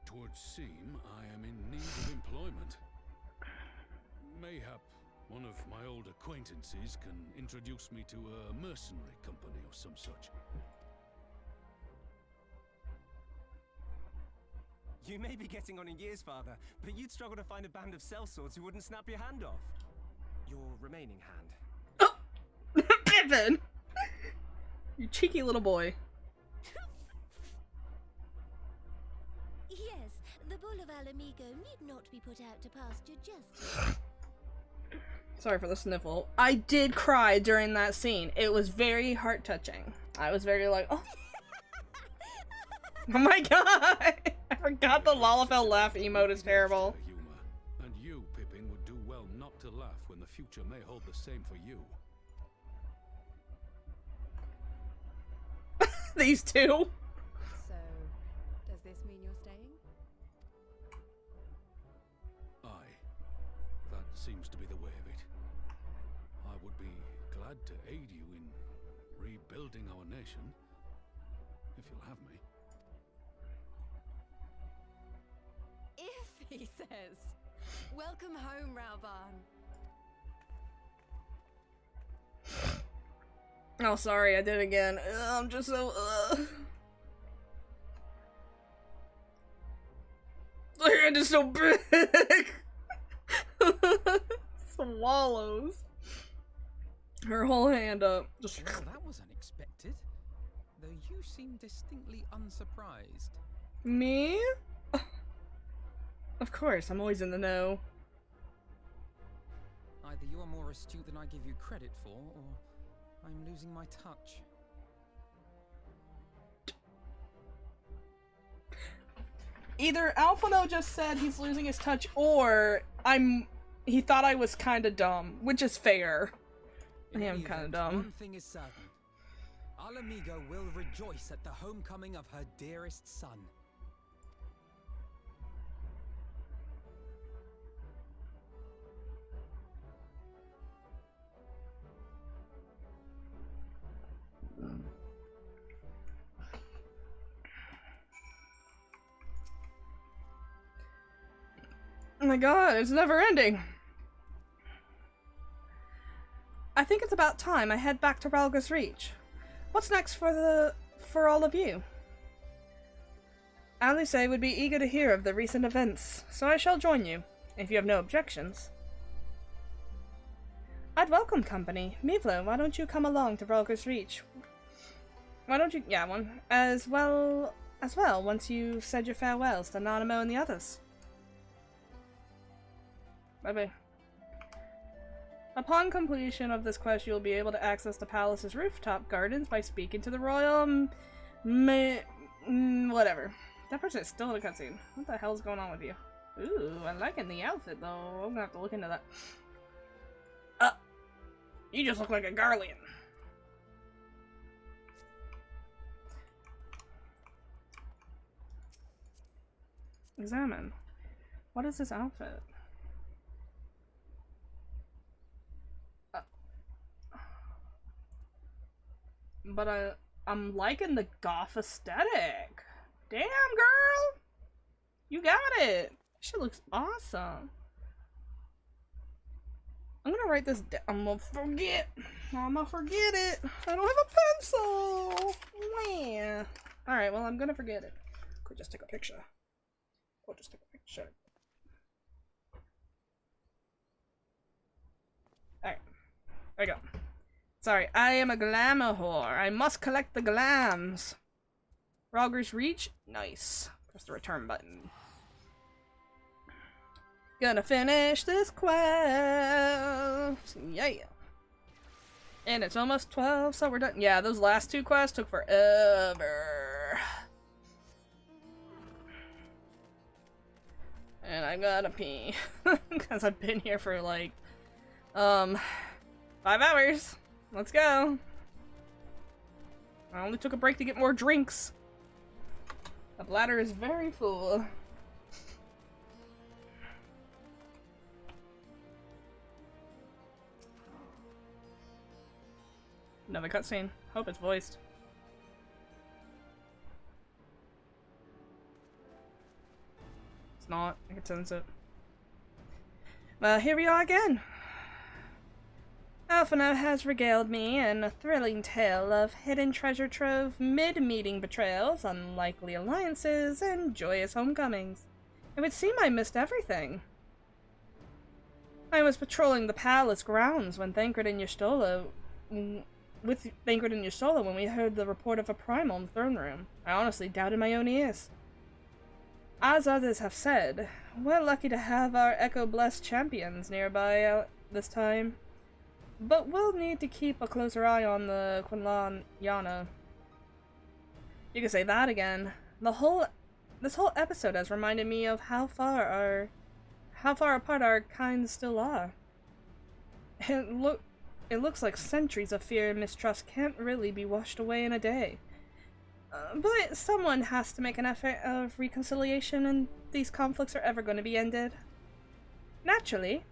Twould seem I am in need of employment. Mayhap one of my old acquaintances can introduce me to a mercenary company or some such. You may be getting on in years, father, but you'd struggle to find a band of sellswords who wouldn't snap your hand off. Your remaining hand. Oh! Pippin! You cheeky little boy. Yes, the Bull of Alamigo need not be put out to pasture just yet. Sorry for the sniffle. I did cry during that scene. It was very heart-touching. I was very like, oh. Oh my god! I forgot the Lalafell laugh emote is terrible. Humor. And you, Pippin, would do well not to laugh when the future may hold the same for you. These two. So, does this mean you're staying? Aye. That seems to be the way of it. I would be glad to aid you in rebuilding our nation, if you'll have me. If, he says. Welcome home, Rauban. Oh, sorry, I did it again. I'm just so, My hand is so big! Swallows. Her whole hand up. Just... Well, that was unexpected. Though you seem distinctly unsurprised. Me? Of course, I'm always in the know. Either you are more astute than I give you credit for, or I'm losing my touch. Either Alphino just said he's losing his touch, or he thought I was kinda dumb, which is fair. I am kinda dumb. One thing is certain. Alamigo will rejoice at the homecoming of her dearest son. Oh my god, it's never ending. I think it's about time I head back to Ralga's Reach. What's next for all of you? Alice would be eager to hear of the recent events, so I shall join you, if you have no objections. I'd welcome company. Mivlo, why don't you come along to Ralga's Reach? Why don't you, as well, once you've said your farewells to Nanamo and the others. Bye-bye. Upon completion of this quest, you'll be able to access the palace's rooftop gardens by speaking to the royal, whatever. That person is still in a cutscene. What the hell's going on with you? Ooh, I'm liking the outfit though. I'm gonna have to look into that. You just look like a Garlean. Examine. What is this outfit? But I'm liking the goth aesthetic. Damn, girl! You got it! She looks awesome. I'm gonna write this down. I'm gonna forget it. I don't have a pencil. Wah. Alright, well, I'm gonna forget it. Could just take a picture. Alright. There we go. Sorry, I am a glamour whore. I must collect the glams. Ralga's Reach? Nice. Press the return button. Gonna finish this quest! Yeah! And it's almost 12, so we're done. Yeah, those last 2 quests took forever. And I gotta pee. Because I've been here for like, 5 hours. Let's go. I only took a break to get more drinks. The bladder is very full. Another cutscene. Hope it's voiced. It's not. I can sense it. Well, here we are again. Alphino has regaled me in a thrilling tale of hidden treasure trove, mid-meeting betrayals, unlikely alliances, and joyous homecomings. It would seem I missed everything. I was patrolling the palace grounds when Thancred and Ystola when we heard the report of a primal in the throne room. I honestly doubted my own ears. As others have said, we're lucky to have our Echo-blessed champions nearby this time. But we'll need to keep a closer eye on the Quinlan Yana. You can say that again. This whole episode has reminded me of how far apart our kinds still are. It looks like centuries of fear and mistrust can't really be washed away in a day. But someone has to make an effort of reconciliation, and these conflicts are ever going to be ended. Naturally,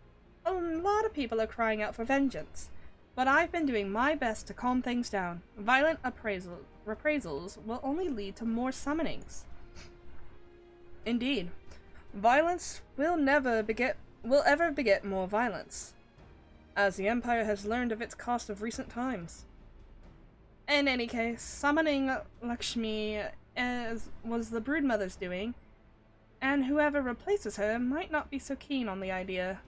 a lot of people are crying out for vengeance, but I've been doing my best to calm things down. Violent reprisals will only lead to more summonings. Indeed, violence will ever beget more violence, as the Empire has learned of its cost of recent times. In any case, summoning Lakshmi was the Broodmother's doing, and whoever replaces her might not be so keen on the idea.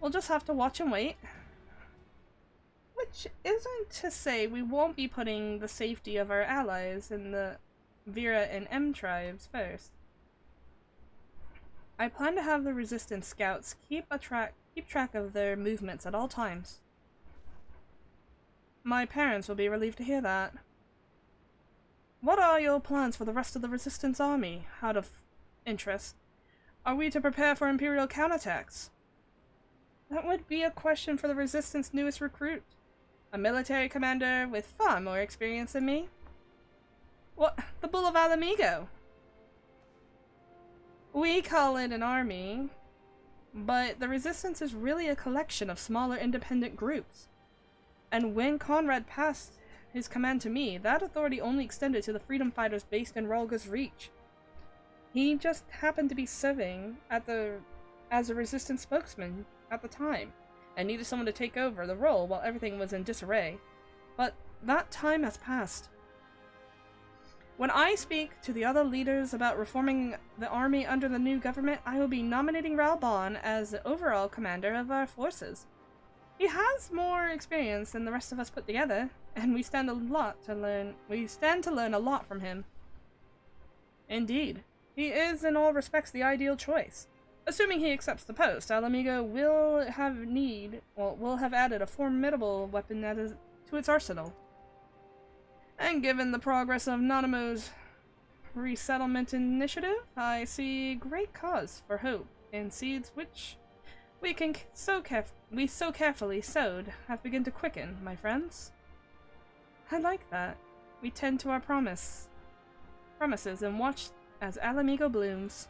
We'll just have to watch and wait. Which isn't to say we won't be putting the safety of our allies in the Vera and M tribes first. I plan to have the Resistance scouts keep track of their movements at all times. My parents will be relieved to hear that. What are your plans for the rest of the Resistance army, out of interest? Are we to prepare for Imperial counterattacks? That would be a question for the Resistance newest recruit, a military commander with far more experience than me. What? The Bull of Alamigo? We call it an army, but the Resistance is really a collection of smaller independent groups. And when Conrad passed his command to me, that authority only extended to the freedom fighters based in Rolga's Reach. He just happened to be serving as a Resistance spokesman at the time, and needed someone to take over the role while everything was in disarray. But that time has passed. When I speak to the other leaders about reforming the army under the new government, I will be nominating Ralbon as the overall commander of our forces. He has more experience than the rest of us put together, and we stand to learn a lot from him. Indeed, he is in all respects the ideal choice. Assuming he accepts the post, Alamigo will have added a formidable weapon to its arsenal. And given the progress of Nanamo's resettlement initiative, I see great cause for hope in seeds which we so carefully sowed have begun to quicken, my friends. I like that. We tend to our promises and watch as Alamigo blooms.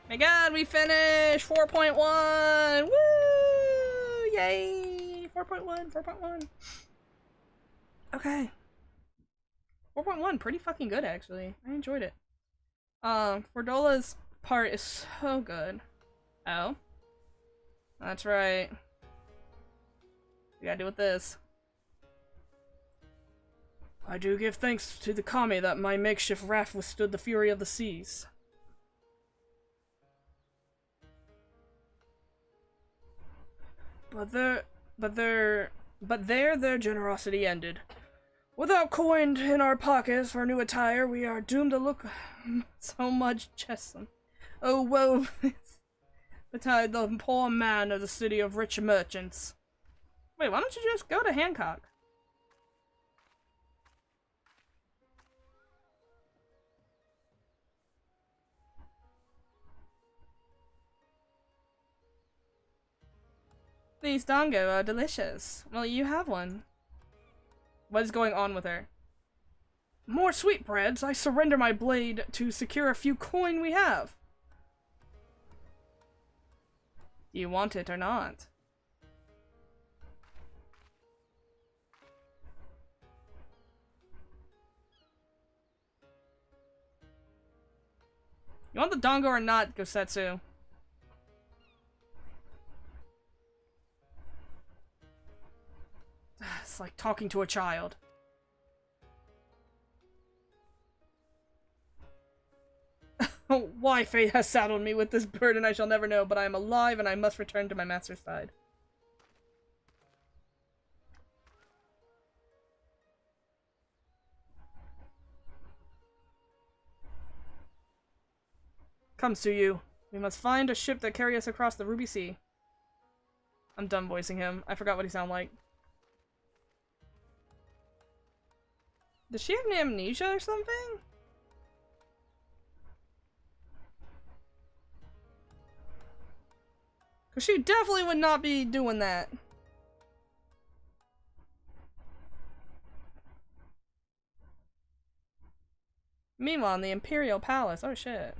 My god, we finished 4.1! Woo! Yay! 4.1. Okay. 4.1, pretty fucking good, actually. I enjoyed it. Fordola's part is so good. Oh? That's right. We gotta deal with this. I do give thanks to the kami that my makeshift raft withstood the fury of the seas. But there their generosity ended. Without coin in our pockets for new attire, we are doomed to look so much chesson. Oh, woe betide the poor man of the city of rich merchants. Wait, why don't you just go to Hancock? These dango are delicious. Well, you have one. What is going on with her? More sweetbreads. I surrender my blade to secure a few coin we have. Do you want it or not? You want the dango or not, Gosetsu? It's like talking to a child. Why fate has saddled me with this burden I shall never know, but I am alive and I must return to my master's side. Come, Suyu. We must find a ship that carry us across the Ruby Sea. I'm done voicing him. I forgot what he sounded like. Does she have amnesia or something? Because she definitely would not be doing that. Meanwhile, in the Imperial Palace. Oh shit.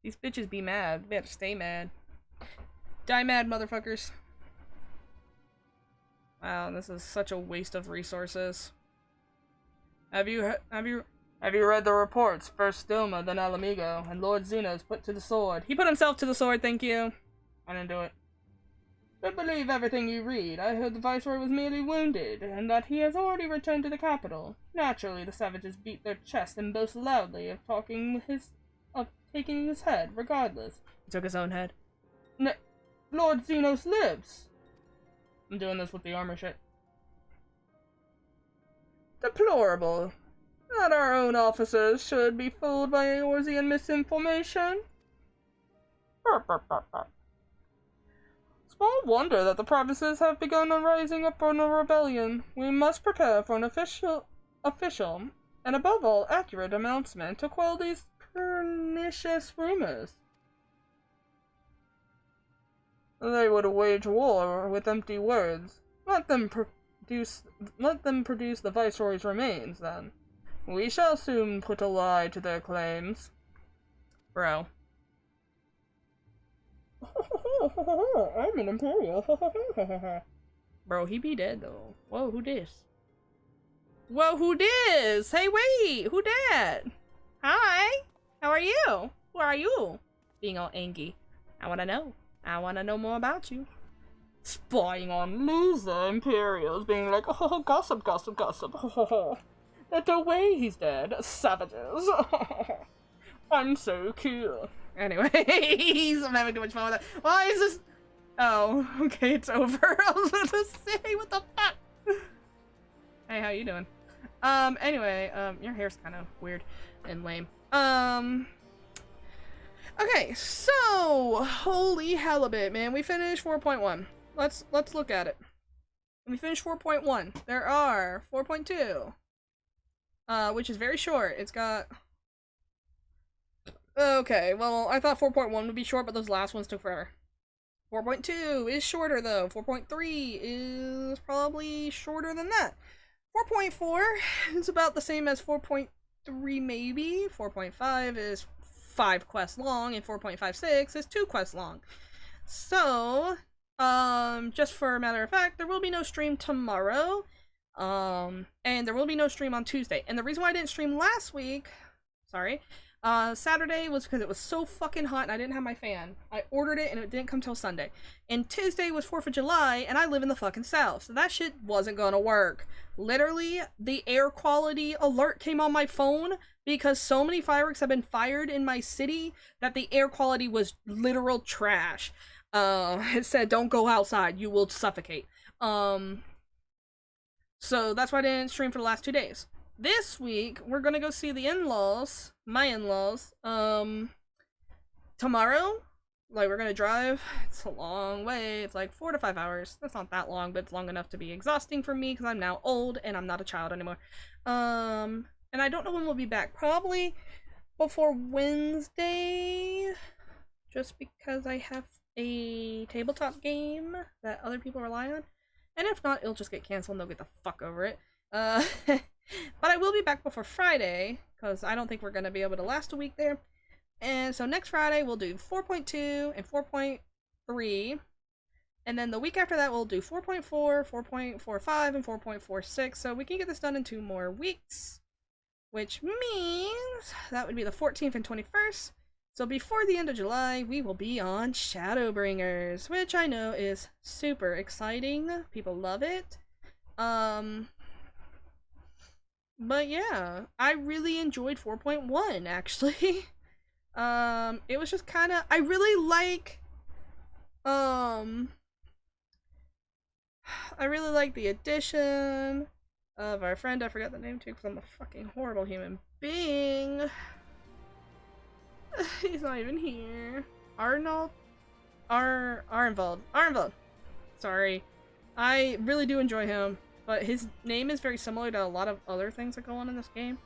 These bitches be mad. They better stay mad. Die mad, motherfuckers. Wow, this is such a waste of resources. Have you read the reports? First Doma, then Alamigo, and Lord Xeno's put to the sword. He put himself to the sword, thank you. I didn't do it. Don't believe everything you read. I heard the Viceroy was merely wounded, and that he has already returned to the capital. Naturally, the savages beat their chest and boast loudly of taking his head, regardless. He took his own head. Lord Xenos lives! I'm doing this with the armor shit. Deplorable. That our own officers should be fooled by Eorzean misinformation. Small wonder that the provinces have begun rising up on a rebellion. We must prepare for an official, and above all, accurate announcement to quell these pernicious rumors. They would wage war with empty words. Let them produce the Viceroy's remains, then. We shall soon put a lie to their claims. Bro. I'm an Imperial. Bro, he be dead, though. Whoa, who dis? Whoa, who dis? Hey, wait! Who dat? Hi! How are you? Who are you? Being all angry. I wanna know. I wanna know more about you. Spying on loser Imperials, being like, oh, gossip, gossip, gossip. But no way he's dead. Savages. I'm so cool. Anyways, I'm having too much fun with that. Why is this? Oh, okay, it's over. I was gonna say, what the fuck? Hey, how you doing? Anyway, your hair's kind of weird and lame. Okay, so holy halibut, man, we finished 4.1. Let's look at it. We finished 4.1. There are 4.2, which is very short. It's got. Okay, well, I thought 4.1 would be short, but those last ones took forever. 4.2 is shorter, though. 4.3 is probably shorter than that. 4.4 is about the same as 4.3, maybe. 4.5 is 5 quests long, and 4.56 is 2 quests long. So, just for a matter of fact, there will be no stream tomorrow. And there will be no stream on Tuesday. And the reason why I didn't stream last week, sorry, Saturday was because it was so fucking hot and I didn't have my fan. I ordered it and it didn't come till Sunday. And Tuesday was 4th of July and I live in the fucking south, so that shit wasn't gonna work. Literally, the air quality alert came on my phone because so many fireworks have been fired in my city that the air quality was literal trash. It said, don't go outside, you will suffocate. So that's why I didn't stream for the last 2 days. This week, we're gonna go see the in-laws, my in-laws, tomorrow. Like, we're gonna drive. It's a long way. It's like 4 to 5 hours. That's not that long, but it's long enough to be exhausting for me because I'm now old and I'm not a child anymore. And I don't know when we'll be back. Probably before Wednesday, just because I have a tabletop game that other people rely on. And if not, it'll just get canceled and they'll get the fuck over it. But I will be back before Friday, because I don't think we're going to be able to last a week there. And so next Friday, we'll do 4.2 and 4.3. And then the week after that, we'll do 4.4, 4.45, and 4.46. So we can get this done in 2 more weeks. Which means that would be the 14th and 21st. So before the end of July, we will be on Shadowbringers, which I know is super exciting. People love it. But yeah, I really enjoyed 4.1 actually. It was just kind of, I really like the addition of our friend. I forgot the name too because I'm a fucking horrible human being. He's not even here. Arnold? Arnvald. Sorry. I really do enjoy him, but his name is very similar to a lot of other things that go on in this game.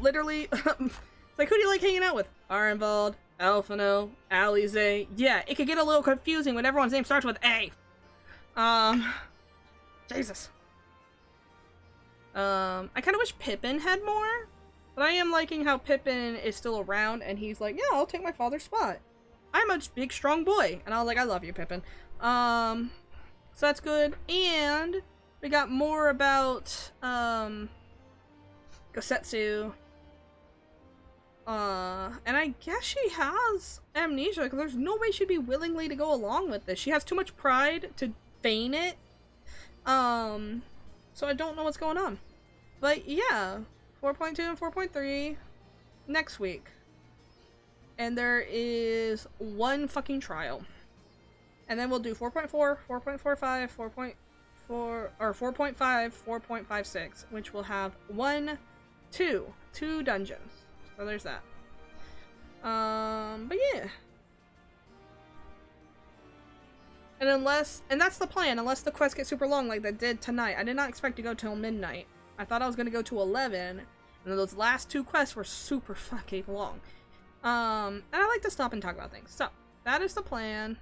Literally, it's like, who do you like hanging out with? Arnvald, Alphino, Alize. Yeah, it could get a little confusing when everyone's name starts with A. Jesus. I kind of wish Pippin had more. But I am liking how Pippin is still around and he's like, yeah, I'll take my father's spot. I'm a big, strong boy. And I was like, I love you, Pippin. So that's good. And we got more about, Gosetsu. And I guess she has amnesia because there's no way she'd be willingly to go along with this. She has too much pride to feign it. So I don't know what's going on. But yeah. 4.2 and 4.3 next week. And there is 1 fucking trial. And then we'll do 4.4, 4.45, 4.4, or 4.5, 4.56, which will have 2 dungeons. So there's that. But yeah. And that's the plan, unless the quest gets super long like they did tonight. I did not expect to go till midnight. I thought I was gonna go to 11, and then those last 2 quests were super fucking long. And I like to stop and talk about things. So, that is the plan.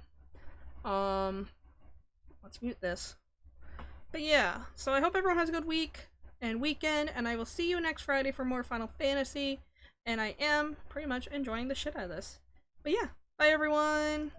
Let's mute this. But yeah, so I hope everyone has a good week and weekend, and I will see you next Friday for more Final Fantasy. And I am pretty much enjoying the shit out of this. But yeah, bye everyone!